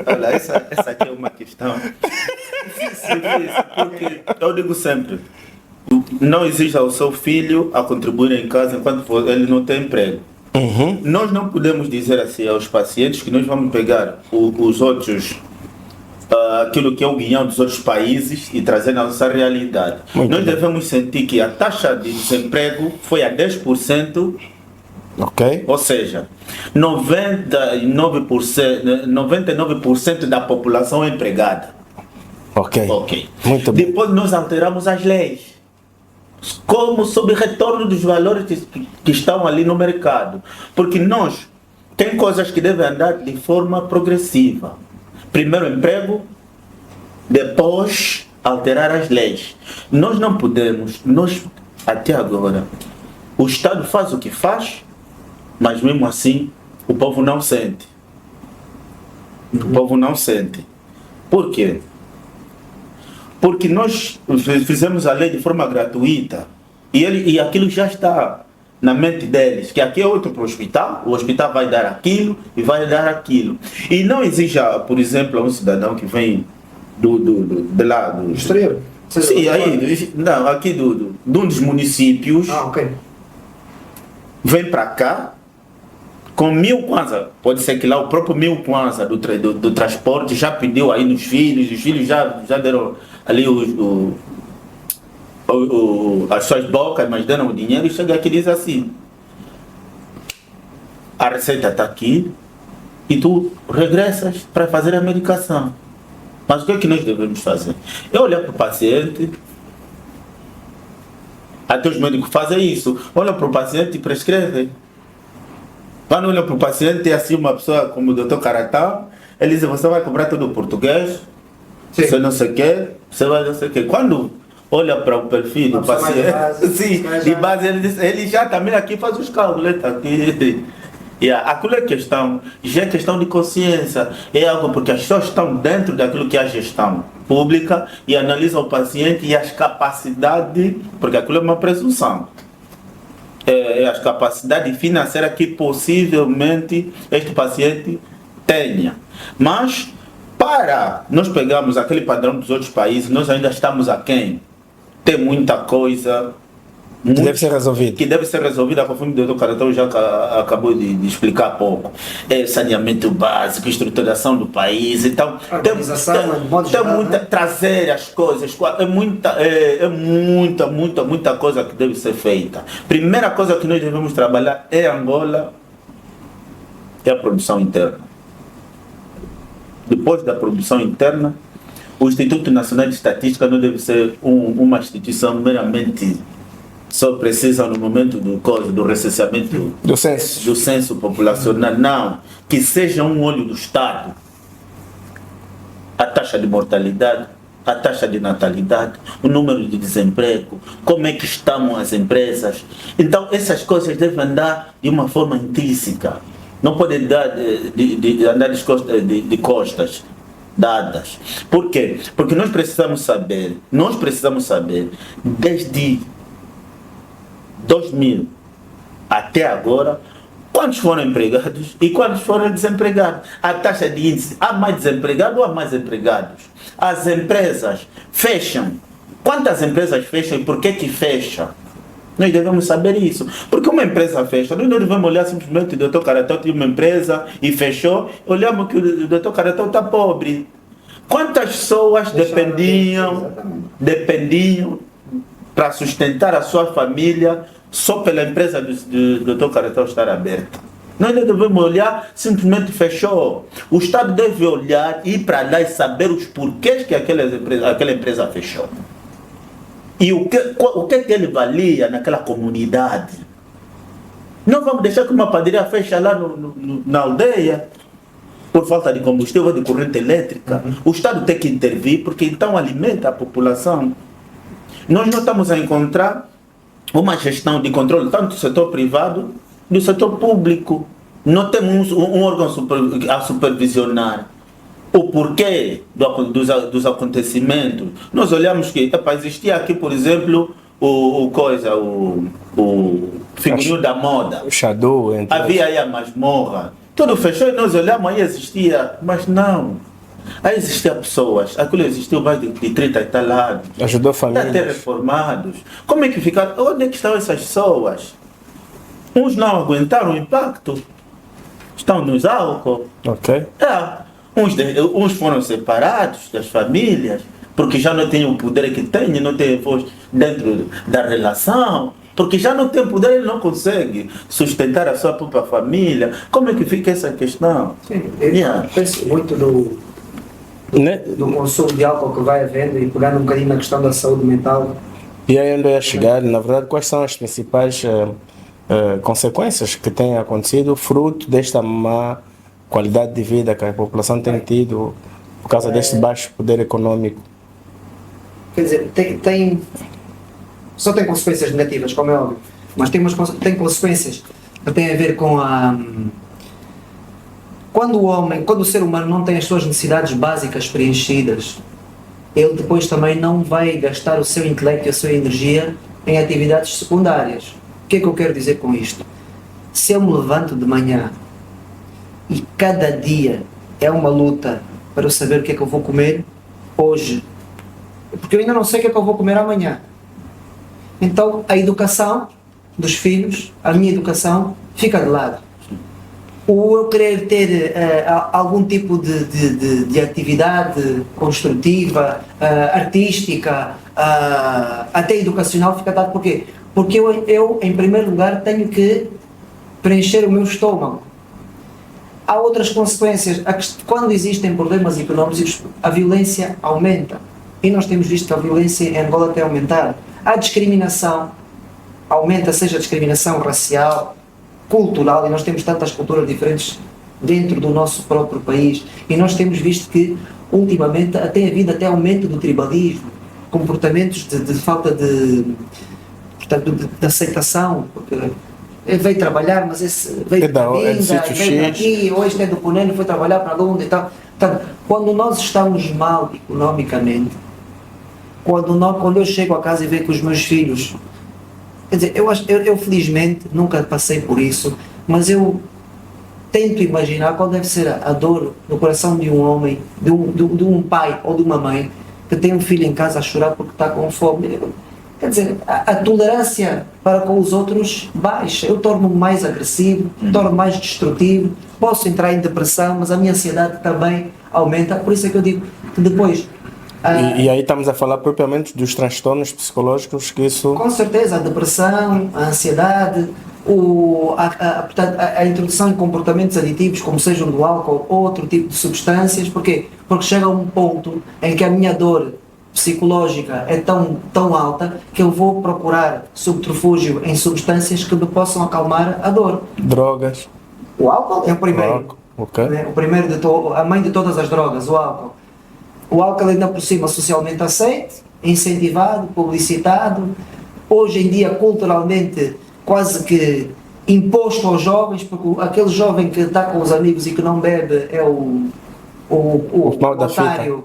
Olha, essa aqui é uma questão difícil, porque eu digo sempre, não exige ao seu filho a contribuir em casa enquanto ele não tem emprego. Nós não podemos dizer assim aos pacientes que nós vamos pegar os outros, aquilo que é o guião dos outros países e trazer na nossa realidade. Nós devemos sentir que a taxa de desemprego foi a 10%, ok? Ou seja, 99% da população é empregada. Ok. Muito bem. Depois nós alteramos as leis, como sob retorno dos valores que estão ali no mercado. Porque tem coisas que devem andar de forma progressiva. Primeiro emprego, depois alterar as leis. Nós não podemos, até agora, o Estado faz o que faz, mas mesmo assim o povo não sente. O povo não sente. Por quê? Porque nós fizemos a lei de forma gratuita e aquilo já está na mente deles, que aqui é outro para o hospital vai dar aquilo e vai dar aquilo. E não exija, por exemplo, a um cidadão que vem de lá do exterior. Sim, aí, não, aqui de um dos municípios, vem para cá com 1000 kwanza. Pode ser que lá o próprio 1000 kwanza do transporte já pediu aí nos filhos, os filhos já deram ali as suas bocas, mas dando o dinheiro e chega aqui e diz assim: a receita está aqui e tu regressas para fazer a medicação. Mas o que é que nós devemos fazer? É olhar para o paciente, até os médicos fazem isso, olham para o paciente e prescrevem. Quando olham para o paciente, é assim uma pessoa como o Dr. Caratá, ele diz: você vai cobrar tudo português, Sim. você não sei o quê, você vai não sei o quê. Quando olha para o perfil do paciente, sim, de base, ele já também aqui faz os cálculos, aqui. Aquilo é questão, já é questão de consciência, é algo porque as pessoas estão dentro daquilo que é a gestão pública e analisam o paciente e as capacidades, porque aquilo é uma presunção, as capacidades financeiras que possivelmente este paciente tenha. Mas para nós pegarmos aquele padrão dos outros países, nós ainda estamos aquém. Tem muita coisa Que deve ser resolvido. que deve ser resolvida, conforme o Dr. Caratão já acabou de explicar há pouco. É saneamento básico, estruturação do país. Então, tem muita, trazer as coisas, muita coisa que deve ser feita. Primeira coisa que nós devemos trabalhar é Angola, é a produção interna. Depois da produção interna, o Instituto Nacional de Estatística não deve ser uma instituição meramente só precisa no momento do recenseamento Do censo. do censo populacional, não, que seja um olho do Estado. A taxa de mortalidade, a taxa de natalidade, o número de desemprego, como é que estão as empresas. Então essas coisas devem andar de uma forma intrínseca, não podem andar de costas dadas. Por quê? Porque nós precisamos saber desde 2000 até agora, quantos foram empregados e quantos foram desempregados. A taxa de índice, há mais desempregados ou há mais empregados? As empresas fecham. Quantas empresas fecham e por que fecham? Nós devemos saber isso. Porque uma empresa fecha, nós não devemos olhar simplesmente o Dr. Caratão tem uma empresa e fechou, olhamos que o Dr. Caratão está pobre. Quantas pessoas dependiam para sustentar a sua família só pela empresa do Dr. Caratão estar aberta? Nós não devemos olhar, simplesmente fechou. O Estado deve olhar, ir para lá e saber os porquês que aquela empresa fechou. E o que ele valia naquela comunidade. Não vamos deixar que uma padaria feche lá na aldeia por falta de combustível, de corrente elétrica. O Estado tem que intervir porque então alimenta a população. Nós não estamos a encontrar uma gestão de controle tanto do setor privado do setor público. Não temos um órgão a supervisionar o porquê dos acontecimentos. Nós olhamos que existia aqui, por exemplo, o figurino da moda. O Shadow. Havia aí a masmorra. Tudo fechou e nós olhamos, aí existia, mas não. Aí existiam pessoas, aquilo existiu mais de 30 e tal anos. Ajudou a família. Até reformados. Como é que ficaram? Onde é que estão essas pessoas? Uns não aguentaram o impacto. Estão nos álcool. Ok. Uns foram separados das famílias, porque já não têm o poder que têm, não têm voz dentro da relação. Porque já não tem poder, ele não consegue sustentar a sua própria família. Como é que fica essa questão? Sim, eu penso muito do consumo de álcool que vai havendo e pegando um bocadinho na questão da saúde mental. E aí onde eu ia chegar, na verdade, quais são as principais consequências que têm acontecido fruto desta má qualidade de vida que a população tem tido por causa deste baixo poder econômico? Quer dizer, só tem consequências negativas, como é óbvio, mas tem consequências que têm a ver com quando o ser humano não tem as suas necessidades básicas preenchidas, ele depois também não vai gastar o seu intelecto e a sua energia em atividades secundárias. O que é que eu quero dizer com isto? Se eu me levanto de manhã e cada dia é uma luta para eu saber o que é que eu vou comer hoje, porque eu ainda não sei o que é que eu vou comer amanhã. Então a educação dos filhos, a minha educação, fica de lado. O eu querer ter algum tipo de atividade construtiva, artística, até educacional fica dado. Porquê? Porque eu, em primeiro lugar, tenho que preencher o meu estômago. Há outras consequências. Quando existem problemas económicos, a violência aumenta. E nós temos visto que a violência em Angola tem aumentado. A discriminação aumenta, seja a discriminação racial, cultural, e nós temos tantas culturas diferentes dentro do nosso próprio país. E nós temos visto que, ultimamente, tem havido até aumento do tribalismo, comportamentos de falta portanto, de aceitação, porque veio trabalhar, mas esse veio da vinda, veio daqui, hoje é do Puneno, foi trabalhar para onde e tal. Portanto, quando nós estamos mal economicamente, quando eu chego a casa e vejo que os meus filhos, quer dizer, eu felizmente nunca passei por isso, mas eu tento imaginar qual deve ser a dor no coração de um homem, de um pai ou de uma mãe que tem um filho em casa a chorar porque está com fome. Quer dizer, a tolerância para com os outros baixa, eu torno-me mais agressivo, torno-me mais destrutivo, posso entrar em depressão, mas a minha ansiedade também aumenta, por isso é que eu digo que depois... E aí estamos a falar propriamente dos transtornos psicológicos que isso... Com certeza, a depressão, a ansiedade, portanto, a introdução em comportamentos aditivos, como sejam do álcool ou outro tipo de substâncias. Porquê? Porque chega a um ponto em que a minha dor psicológica é tão alta que eu vou procurar subterfúgio em substâncias que me possam acalmar a dor. Drogas. O álcool é o primeiro. Okay. O primeiro a mãe de todas as drogas, o álcool. O álcool ainda por cima socialmente aceito, incentivado, publicitado, hoje em dia culturalmente quase que imposto aos jovens, porque aquele jovem que está com os amigos e que não bebe é o mal da otário.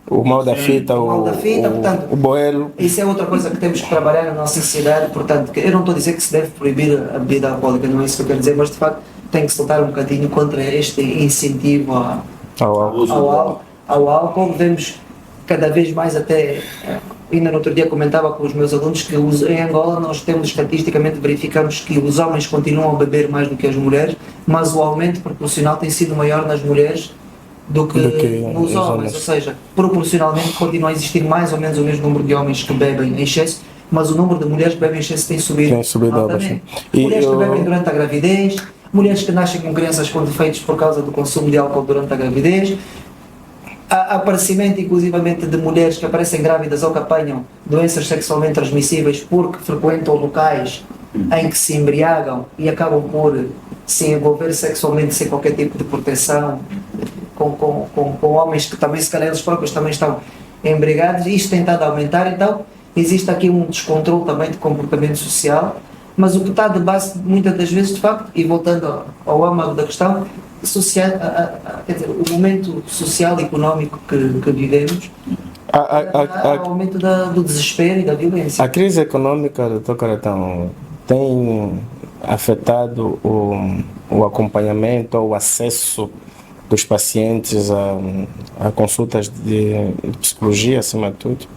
O mal da fita, portanto, o boelo. Isso é outra coisa que temos que trabalhar na nossa sociedade. Portanto, eu não estou a dizer que se deve proibir a bebida alcoólica, não é isso que eu quero dizer, mas de facto tem que soltar um bocadinho contra este incentivo ao álcool. Vemos cada vez mais, até ainda no outro dia comentava com os meus alunos que em Angola nós temos estatisticamente, verificamos que os homens continuam a beber mais do que as mulheres, mas o aumento proporcional tem sido maior nas mulheres do que nos homens, ou seja, proporcionalmente continua a existir mais ou menos o mesmo número de homens que bebem em excesso, mas o número de mulheres que bebem em excesso tem subido altamente. Mulheres que bebem durante a gravidez, mulheres que nascem com crianças com defeitos por causa do consumo de álcool durante a gravidez, aparecimento inclusivamente de mulheres que aparecem grávidas ou que apanham doenças sexualmente transmissíveis porque frequentam locais em que se embriagam e acabam por se envolver sexualmente sem qualquer tipo de proteção com homens que também, se calhar, eles próprios também estão embriagados, e isto tem estado a aumentar. Então existe aqui um descontrole também de comportamento social, mas o que está de base muitas das vezes, de facto, e voltando ao âmago da questão, quer dizer, o momento social e económico que vivemos, o aumento do desespero e da violência. A crise económica, Dr. Caratão, tem afetado o acompanhamento ou o acesso dos pacientes a consultas de psicologia, acima de tudo?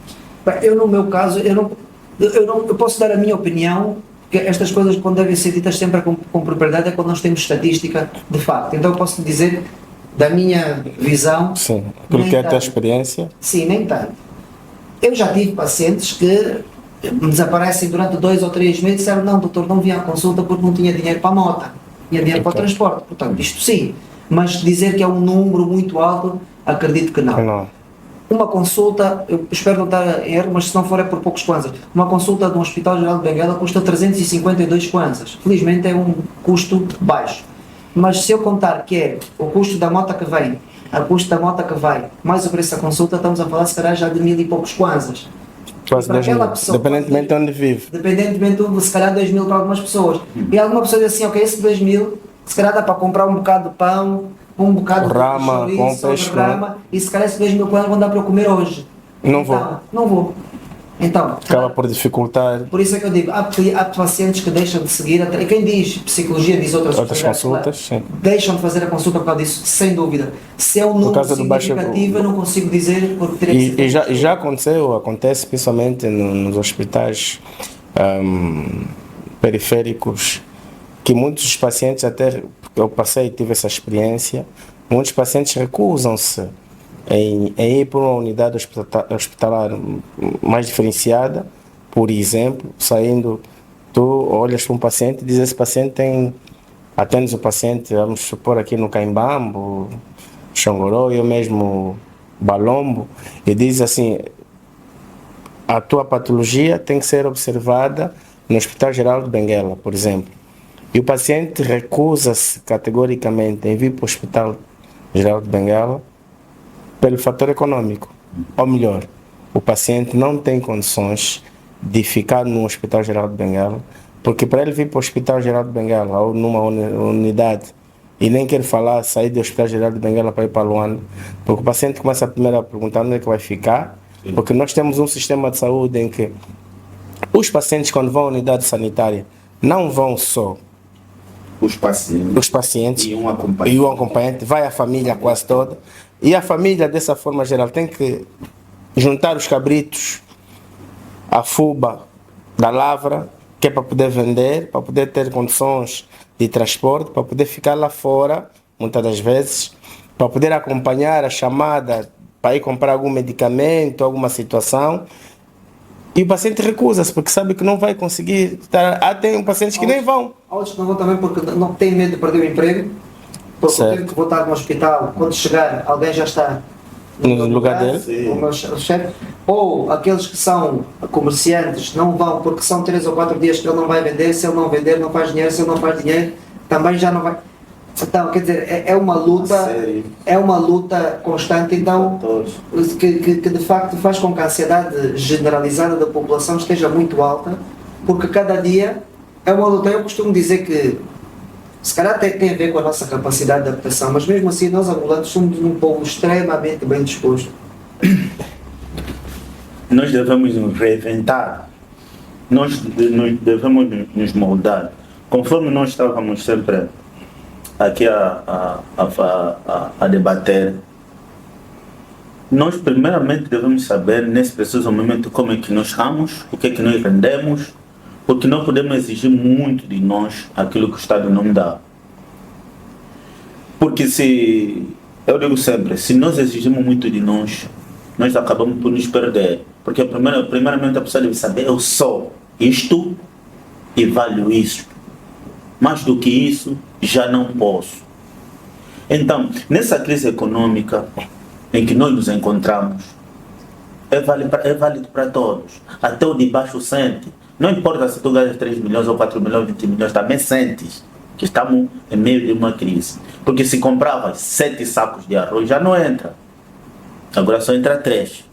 Eu, no meu caso, eu posso dar a minha opinião, que estas coisas, quando devem ser ditas sempre com propriedade, é quando nós temos estatística de facto. Então eu posso lhe dizer, da minha visão... Sim, aquilo que é a tua experiência? Sim, nem tanto. Eu já tive pacientes que me desaparecem durante 2 ou 3 meses e disseram, não, doutor, não vim à consulta porque não tinha dinheiro para a moto, tinha dinheiro para o transporte. Portanto, isto sim, mas dizer que é um número muito alto, acredito que não. Uma consulta, eu espero não estar em erro, mas se não for é por poucos kwanzas. Uma consulta de um Hospital Geral de Benguela custa 352 kwanzas. Felizmente é um custo baixo. Mas se eu contar que é o custo da moto que vem, a custo da moto que vai, mais o preço da consulta, estamos a falar se calhar já de 1000 e poucos kwanzas. Quase 10 mil, independentemente de onde vive. Independentemente de, se calhar, 2.000 para algumas pessoas. E alguma pessoa diz assim, ok, esse 2.000, se calhar dá para comprar um bocado de pão, um bocado de chouriço, rama, e se calhar esses 2.000 kwanzas vão dar para eu comer hoje. Não vou. Não vou. Então, acaba por dificultar. Por isso é que eu digo, há pacientes que deixam de seguir, e quem diz psicologia diz outras consultas, sim. Deixam de fazer a consulta por causa disso, sem dúvida. Se é um número significativo, eu não consigo dizer porque teria que ser. E já acontece principalmente nos hospitais periféricos, que muitos pacientes, até eu passei e tive essa experiência, muitos pacientes recusam-se em ir para uma unidade hospitalar mais diferenciada, por exemplo, saindo, tu olhas para um paciente e dizes: esse paciente atendes o paciente, vamos supor aqui no Caimbambo, Xangoró, eu mesmo Balombo, e diz assim: a tua patologia tem que ser observada no Hospital Geral de Benguela, por exemplo. E o paciente recusa-se categoricamente em vir para o Hospital Geral de Benguela pelo fator econômico. Ou melhor, o paciente não tem condições de ficar no Hospital Geral de Benguela, porque para ele vir para o Hospital Geral de Benguela ou numa unidade e nem quer falar, sair do Hospital Geral de Benguela para ir para Luanda, porque o paciente começa primeiro a perguntar onde é que vai ficar, porque nós temos um sistema de saúde em que os pacientes, quando vão à unidade sanitária, não vão só os pacientes e um acompanhante, vai a família quase toda, e a família, dessa forma geral, tem que juntar os cabritos, a fuba da lavra, que é para poder vender, para poder ter condições de transporte, para poder ficar lá fora, muitas das vezes, para poder acompanhar a chamada para ir comprar algum medicamento, alguma situação. E o paciente recusa-se, porque sabe que não vai conseguir estar. Tem pacientes que nem vão. Outros não vão também porque não têm medo de perder o emprego, porque o tempo que vou estar no hospital, quando chegar, alguém já está no lugar dele. O meu chefe. Ou aqueles que são comerciantes não vão porque são 3 ou 4 dias que ele não vai vender, se ele não vender não faz dinheiro, se ele não faz dinheiro também já não vai. Então, quer dizer, é uma luta constante, então, que de facto faz com que a ansiedade generalizada da população esteja muito alta, porque cada dia é uma luta. Eu costumo dizer que, se calhar tem a ver com a nossa capacidade de adaptação, mas mesmo assim nós ambulantes somos um povo extremamente bem disposto. Nós devemos nos reinventar, nós devemos nos moldar, conforme nós estávamos sempre aqui a debater. Nós primeiramente devemos saber nesse preciso momento como é que nós estamos, o que é que nós rendemos, porque não podemos exigir muito de nós aquilo que o Estado não dá. Porque eu digo sempre, se nós exigimos muito de nós acabamos por nos perder. Porque primeiramente a pessoa deve saber: eu sou isto e valho isso. Mais do que isso, já não posso. Então, nessa crise econômica em que nós nos encontramos, é válido para todos. Até o de baixo sente. Não importa se tu ganhas 3 milhões ou 4 milhões, 20 milhões, também sentes que estamos em meio de uma crise. Porque se comprava 7 sacos de arroz, já não entra. Agora só entra 3.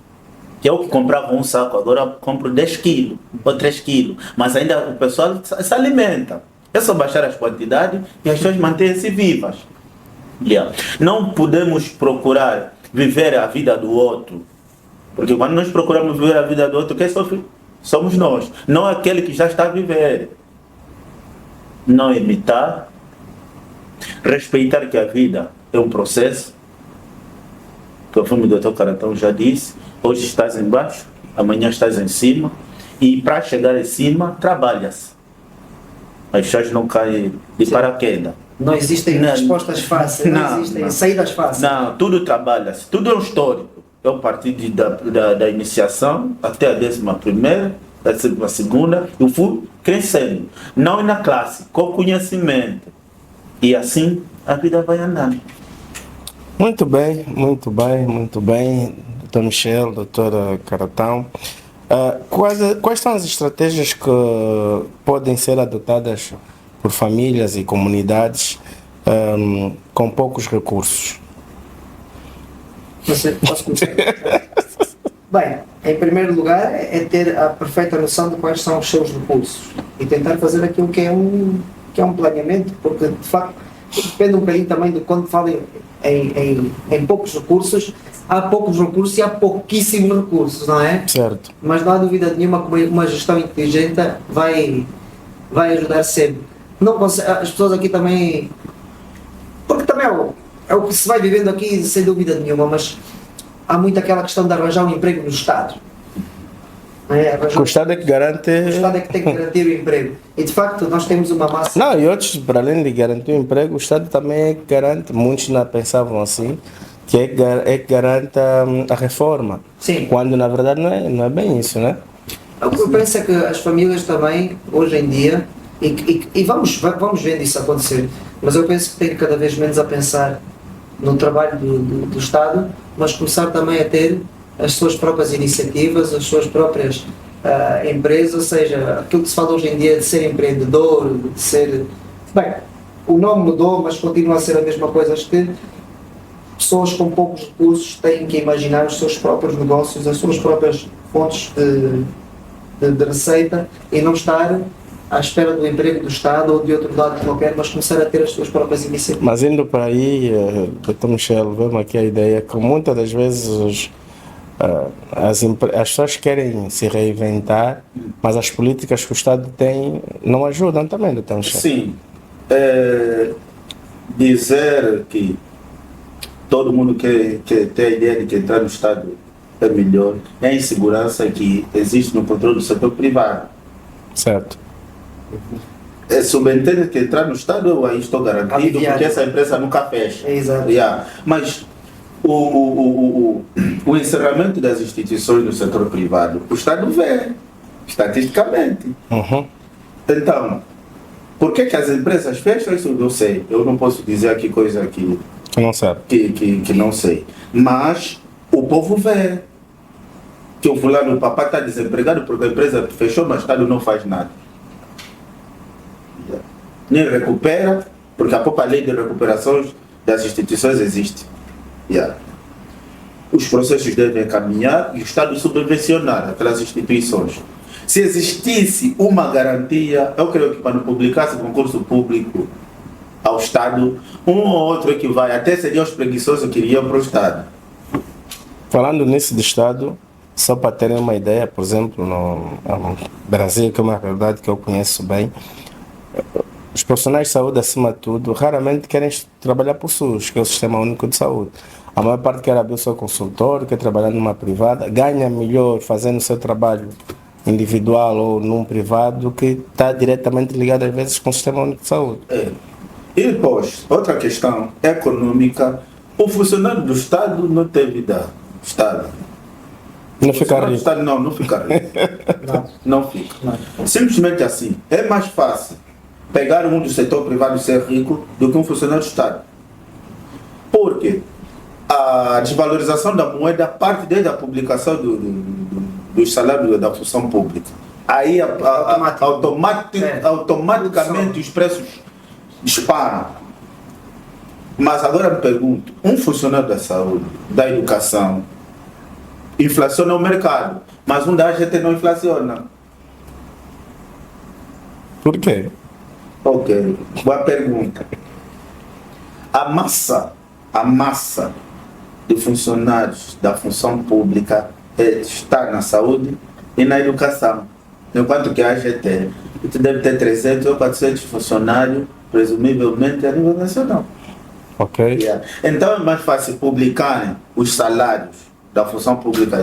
Que é o que comprava um saco, agora compro 10 quilos ou 3 quilos. Mas ainda o pessoal se alimenta. É só baixar as quantidades e as pessoas mantêm-se vivas. Não podemos procurar viver a vida do outro. Porque quando nós procuramos viver a vida do outro, quem sofre? Somos nós. Não aquele que já está a viver. Não imitar. Respeitar que a vida é um processo. Conforme o Dr. Caratão já disse, hoje estás embaixo, amanhã estás em cima. E para chegar em cima, trabalha-se. As pessoas não caem de paraquedas. Não existem respostas fáceis, não existem saídas fáceis. Não, tudo trabalha-se, tudo é um histórico. É o partir da iniciação até a 11ª, a 12ª, eu fui crescendo. Não na classe, com conhecimento. E assim a vida vai andando. Muito bem, muito bem, muito bem. Dr. Michel, doutora Caratão. Quais são as estratégias que podem ser adotadas por famílias e comunidades com poucos recursos? Posso começar? Bem, em primeiro lugar é ter a perfeita noção de quais são os seus recursos e tentar fazer aquilo que é um planeamento, porque de facto depende um bocadinho também de quando falam em poucos recursos. Há poucos recursos e há pouquíssimos recursos, não é? Certo. Mas não há dúvida nenhuma que uma gestão inteligente vai ajudar sempre. Não consegue, as pessoas aqui também... Porque também é o que se vai vivendo aqui, sem dúvida nenhuma, mas há muito aquela questão de arranjar um emprego no Estado. O Estado é que garante... O Estado é que tem que garantir o emprego. E de facto nós temos uma massa... Não, e outros, para além de garantir o emprego, o Estado também é que garante, muitos não pensavam assim, que é que garanta a reforma. Sim. Quando na verdade não é bem isso, né? O que eu penso é que as famílias também, hoje em dia, e vamos vendo isso acontecer, mas eu penso que tem cada vez menos a pensar no trabalho do Estado, mas começar também a ter as suas próprias iniciativas, as suas próprias empresas, ou seja, aquilo que se fala hoje em dia de ser empreendedor, de ser... Bem, o nome mudou, mas continua a ser a mesma coisa. Acho que pessoas com poucos recursos têm que imaginar os seus próprios negócios, as suas próprias fontes de receita e não estar à espera do emprego do Estado ou de outro lado qualquer, mas começar a ter as suas próprias iniciativas. Mas indo para aí, Dr. Michel, vemos aqui a ideia que muitas das vezes as pessoas querem se reinventar, mas as políticas que o Estado tem não ajudam também, Dr. Michel. Sim. Dizer que todo mundo quer ter a ideia de que entrar no Estado é melhor, é a insegurança que existe no controle do setor privado. Certo. Subentende que entrar no Estado eu aí estou garantido, porque essa empresa nunca fecha. Exato. Yeah. Mas o encerramento das instituições do setor privado, o Estado vê, estatisticamente. Uhum. Então, por que as empresas fecham? Isso eu não sei. Eu não posso dizer aqui coisa que não sabe. Que não sei. Mas o povo vê que o fulano, o papai está desempregado porque a empresa fechou, mas o Estado não faz nada. Nem recupera, porque a própria lei de recuperação das instituições existe. Os processos devem caminhar e o Estado subvencionar aquelas instituições. Se existisse uma garantia, eu creio que quando publicasse concurso público ao Estado, um ou outro que vai, até seriam os preguiçosos que iriam para o Estado. Falando nisso de Estado, só para terem uma ideia, por exemplo, no Brasil, que é uma realidade que eu conheço bem, os profissionais de saúde, acima de tudo, raramente querem trabalhar para o SUS, que é o Sistema Único de Saúde. A maior parte quer abrir o seu consultório, quer trabalhar numa privada, ganha melhor fazendo o seu trabalho individual ou num privado que está diretamente ligado, às vezes, com o Sistema Único de Saúde. E depois, outra questão econômica, o funcionário do Estado não tem vida estável. Não fica rico. Estado, não fica rico. Não fica. Não. Simplesmente assim, é mais fácil pegar um do setor privado e ser rico do que um funcionário do Estado. Porque a desvalorização da moeda parte desde a publicação dos salários da função pública. Aí automaticamente os preços disparam. Mas agora me pergunto, um funcionário da saúde, da educação, inflaciona o mercado, mas um da AGT não inflaciona. Por quê? Ok, boa pergunta. A massa de funcionários da função pública está na saúde e na educação. Enquanto que a AGT deve ter 300 ou 400 funcionários, presumivelmente a nível nacional. Ok. Então é mais fácil publicarem os salários da função pública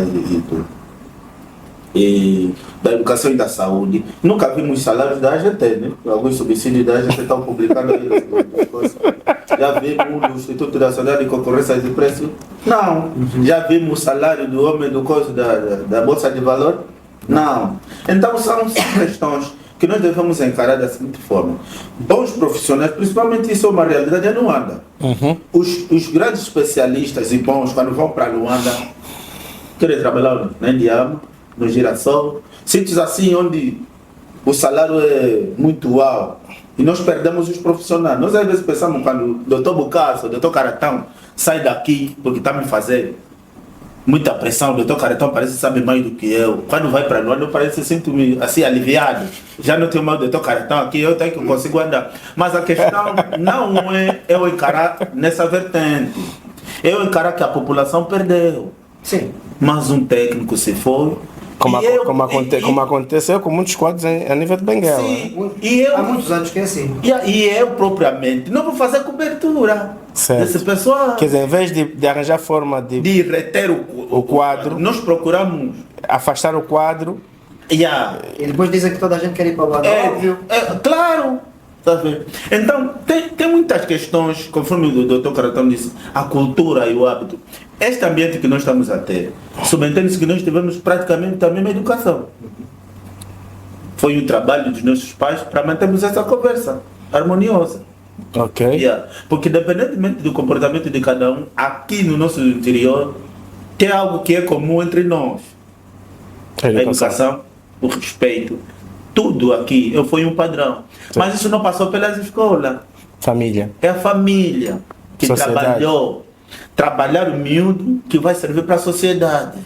e da educação e da saúde. Nunca vimos salários da AGT, né? Alguns subsídios da AGT estão publicados aí nas coisas. Já vimos o Instituto Nacional de Concorrência de Preços? Não. Já vimos o salário do homem do curso da Bolsa de Valor? Não. Então são questões que nós devemos encarar da seguinte forma. Bons profissionais, principalmente isso é uma realidade, é Luanda. Os grandes especialistas e bons, quando vão para Luanda, querem trabalhar na Indiama, no Girassol, sítios assim onde o salário é muito alto e nós perdemos os profissionais. Nós às vezes pensamos quando o doutor Bucasso, o doutor Caratão sai daqui porque está me fazendo muita pressão, o doutor Caratão parece que sabe mais do que eu. Quando vai para Luanda, eu parece que sinto-me assim aliviado. Já não tenho mais o doutor Caratão aqui, eu tenho que consigo andar. Mas a questão não é eu encarar nessa vertente. Eu encarar que a população perdeu. Sim. Mas um técnico se foi. Como aconteceu com muitos quadros a nível de Benguela. Sim, há muitos anos que é assim. E eu propriamente não vou fazer cobertura desse pessoal. Quer dizer, em vez de arranjar forma de reter o quadro, nós procuramos afastar o quadro. E depois dizem que toda a gente quer ir para o lado. Claro. Tá a ver? Então, tem muitas questões, conforme o doutor Caratão disse, a cultura e o hábito. Este ambiente que nós estamos a ter, subentende-se que nós tivemos praticamente a mesma educação. Foi o trabalho dos nossos pais para mantermos essa conversa harmoniosa. Ok. Yeah. Porque, independentemente do comportamento de cada um, aqui no nosso interior, tem algo que é comum entre nós. A educação, o respeito. Tudo aqui foi um padrão. Sim. Mas isso não passou pelas escolas. Família. É a família que trabalhou. Trabalhar o miúdo que vai servir para a sociedade.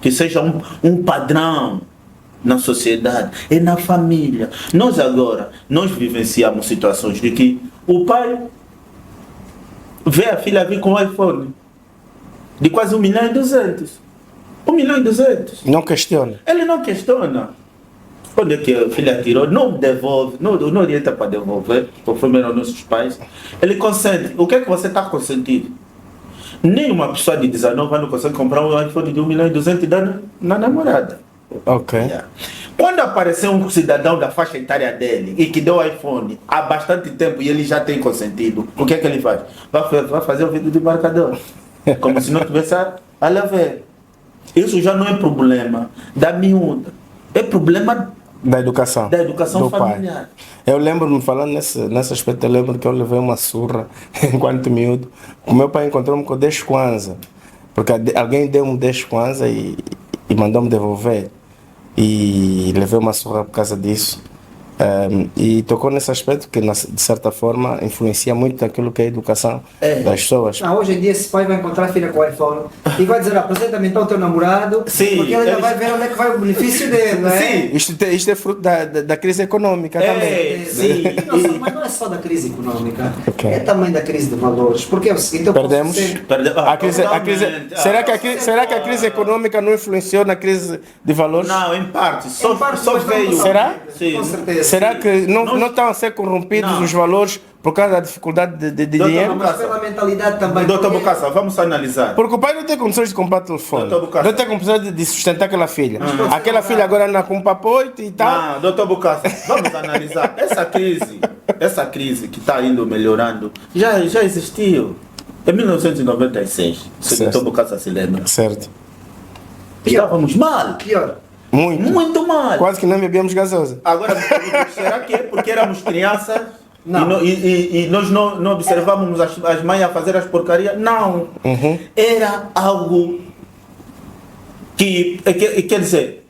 Que seja um padrão na sociedade. É na família. Nós agora, nós vivenciamos situações de que o pai vê a filha vir com um iPhone de quase 1.200.000. 1.200.000. Não questiona. Ele não questiona. Quando é que a filha tirou, não devolve, não orienta para devolver, conforme eram nossos pais. Ele consente. O que é que você está consentindo? Nenhuma pessoa de 19 anos consegue comprar um iPhone de 1.200.000 e dar na namorada. Ok. Yeah. Quando apareceu um cidadão da faixa etária dele e que deu o iPhone há bastante tempo e ele já tem consentido, o que é que ele faz? Vai fazer o vídeo de marcador. Como se não tivesse a ver. Isso já não é problema da miúda. É problema da educação do familiar. Pai. Eu lembro-me, falando nesse aspecto, eu lembro que eu levei uma surra enquanto miúdo. O meu pai encontrou-me com 10 kwanza, porque alguém deu-me 10 kwanza e mandou-me devolver. E levei uma surra por causa disso. E tocou nesse aspecto que, de certa forma, influencia muito daquilo que é a educação das pessoas. Hoje em dia, esse pai vai encontrar a filha com o iPhone e vai dizer: apresenta-me então o teu namorado, sim, porque ele já vai ver onde é que vai o benefício dele, não é? Sim. Isto é fruto da crise econômica também. Sim. Mas não é só da crise econômica, é também da crise de valores. Porque é o seguinte: perdemos. Será que a crise econômica não influenciou na crise de valores? Não, em parte. Só veio. Será? Sim. Com certeza. Será que não estão a ser corrompidos os valores por causa da dificuldade de dinheiro? Mas pela mentalidade também. Doutor Bocassa, vamos analisar. Porque o pai não tem condições de comprar telefone. Não tem condições de sustentar aquela filha. Aquela filha agora anda com um papoito e tal. Não, doutor Bocassa, vamos analisar. Essa crise que está indo melhorando, já existiu. Em 1996, se o doutor Bocassa se lembra. Certo. Estávamos mal. Pior. Muito mal. Quase que não bebíamos gasosa. Agora, será que é porque éramos crianças e nós não observávamos as mães a fazer as porcarias? Não. Era algo que quer dizer,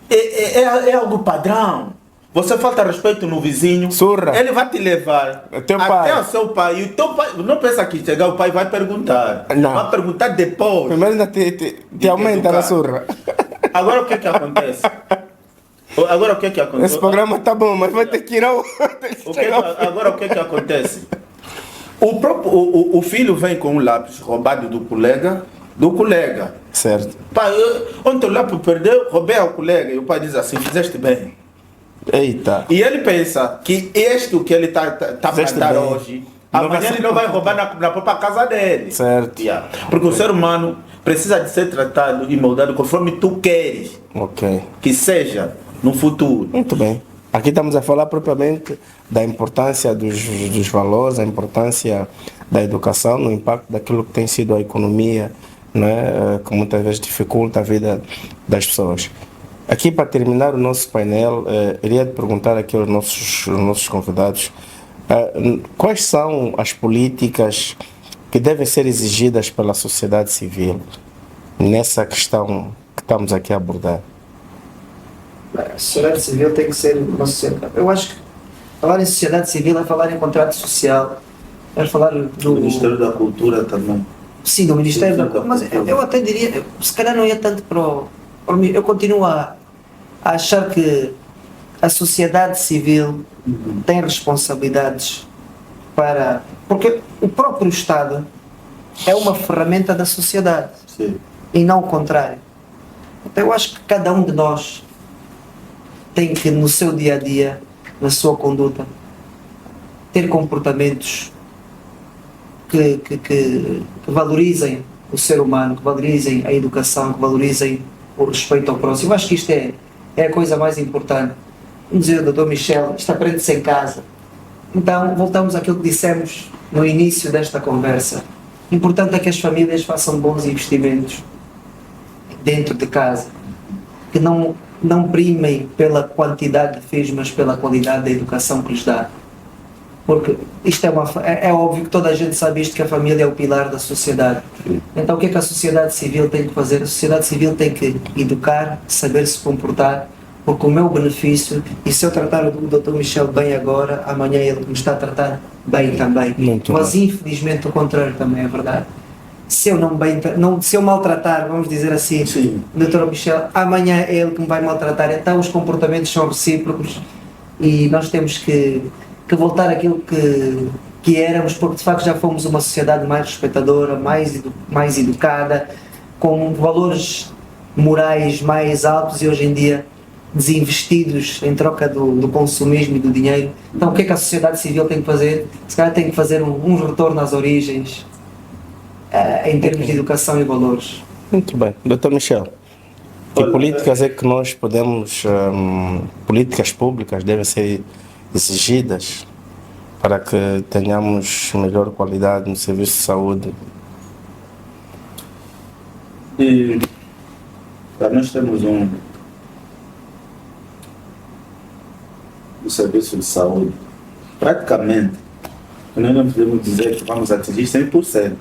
é algo padrão. Você falta respeito no vizinho, surra. Ele vai te levar até o seu pai. E o teu pai não pensa que chegar o pai vai perguntar. Não. Vai perguntar depois. Primeiro ainda te aumenta a surra. Agora o que é que acontece? Esse programa tá bom, mas vai ter que ir ao... Agora o que é que acontece? O filho vem com um lápis roubado do colega. Certo. Pai, ontem o lápis perdeu, roubei ao colega. E o pai diz assim: fizeste bem. Eita. E ele pensa que este que ele está a matar hoje, amanhã ele não vai roubar na própria casa dele. Certo. Yeah. Porque o ser humano precisa de ser tratado e moldado conforme tu queres que seja no futuro. Muito bem. Aqui estamos a falar propriamente da importância dos valores, a importância da educação, no impacto daquilo que tem sido a economia, né, que muitas vezes dificulta a vida das pessoas. Aqui, para terminar o nosso painel, iria te perguntar aqui aos nossos convidados quais são as políticas que devem ser exigidas pela sociedade civil nessa questão que estamos aqui a abordar. A sociedade civil tem que ser uma sociedade. Eu acho que falar em sociedade civil é falar em contrato social, é falar do Ministério da Cultura também. Sim, do Ministério da Cultura. Mas eu até diria, se calhar não ia tanto para eu continuo a achar que a sociedade civil tem responsabilidades porque o próprio Estado é uma ferramenta da sociedade. Sim. E não o contrário. Então eu acho que cada um de nós tem que, no seu dia a dia, na sua conduta, ter comportamentos que valorizem o ser humano, que valorizem a educação, que valorizem o respeito ao próximo. Eu acho que isto é a coisa mais importante. Como dizia o Dr. Michel, isto aprende-se em casa. Então, voltamos àquilo que dissemos no início desta conversa. Importante é que as famílias façam bons investimentos dentro de casa, que não primem pela quantidade de filhos, mas pela qualidade da educação que lhes dá. Porque isto é óbvio que toda a gente sabe isto, que a família é o pilar da sociedade. Então o que é que a sociedade civil tem que fazer? A sociedade civil tem que educar, saber se comportar, porque o meu benefício, e se eu tratar o Dr. Michel bem agora, amanhã ele me está a tratar bem também. Mas infelizmente o contrário também é verdade. Se eu maltratar, vamos dizer assim, sim, Dr. Michel, amanhã é ele que me vai maltratar. Então os comportamentos são recíprocos e nós temos que voltar àquilo que éramos, porque de facto já fomos uma sociedade mais respeitadora, mais educada, com valores morais mais altos e hoje em dia desinvestidos em troca do consumismo e do dinheiro. Então o que é que a sociedade civil tem que fazer? Se calhar tem que fazer um retorno às origens em termos de educação e valores. Muito bem. Dr. Michel, que políticas é que nós podemos, políticas públicas devem ser exigidas para que tenhamos melhor qualidade no serviço de saúde? E nós temos um serviço de saúde, praticamente, nós não podemos dizer que vamos atingir 100%,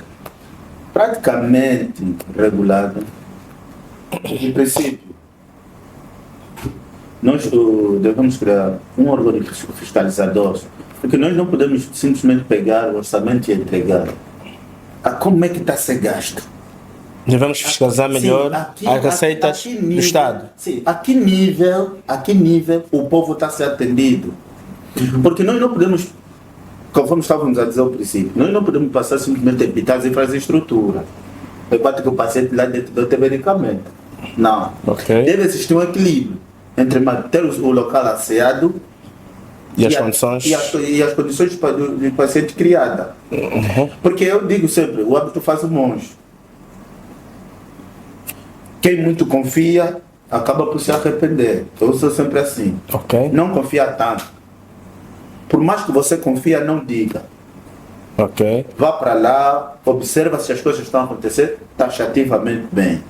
praticamente regulado. Em princípio, nós devemos criar um órgão fiscalizador, porque nós não podemos simplesmente pegar o orçamento e entregar. Como é que está a ser gasto? Devemos fiscalizar melhor as receitas do Estado. Sim, a que nível o povo está a ser atendido? Porque nós não podemos, conforme estávamos a dizer ao princípio, nós não podemos passar simplesmente a evitar infraestrutura. Enquanto que o paciente lá dentro não tem medicamento. Não. Okay. Deve existir um equilíbrio entre manter o local asseado e as condições do paciente criada. Porque eu digo sempre, o hábito faz o monge. Quem muito confia acaba por se arrepender. Eu sou sempre assim. Okay. Não confia tanto. Por mais que você confia, não diga. Okay. Vá para lá, observa se as coisas estão a acontecer taxativamente bem.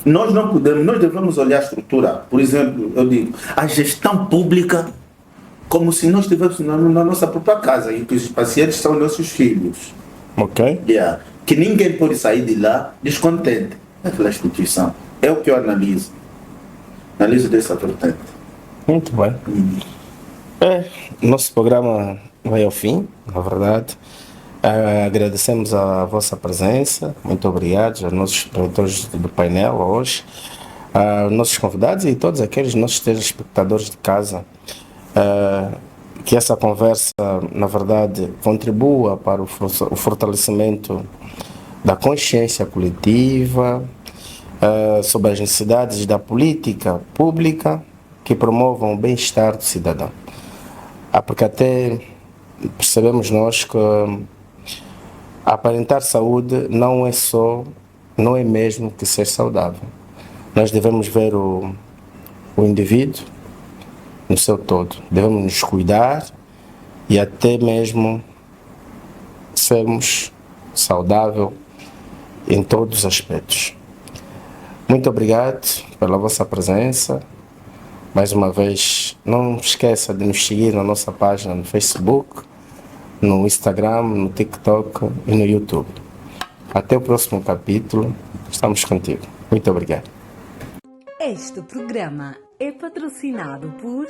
Nós não podemos, nós devemos olhar a estrutura. Por exemplo, eu digo, a gestão pública como se nós estivéssemos na nossa própria casa e que os pacientes são nossos filhos. Ok. Yeah. Que ninguém pode sair de lá descontente naquela instituição. É o que eu analiso. Analiso dessa vertente. Muito bem. Nosso programa vai ao fim, na verdade. Agradecemos a vossa presença. Muito obrigado aos nossos produtores do painel hoje, aos nossos convidados e todos aqueles nossos telespectadores de casa. Que essa conversa, na verdade, contribua para o fortalecimento da consciência coletiva sobre as necessidades da política pública que promovam o bem-estar do cidadão. Porque até percebemos nós que aparentar saúde não é mesmo que ser saudável. Nós devemos ver o indivíduo no seu todo. Devemos nos cuidar e até mesmo sermos saudáveis em todos os aspectos. Muito obrigado pela vossa presença. Mais uma vez, não esqueça de nos seguir na nossa página no Facebook, no Instagram, no TikTok e no YouTube. Até o próximo capítulo. Estamos contigo. Muito obrigado. Este programa é patrocinado por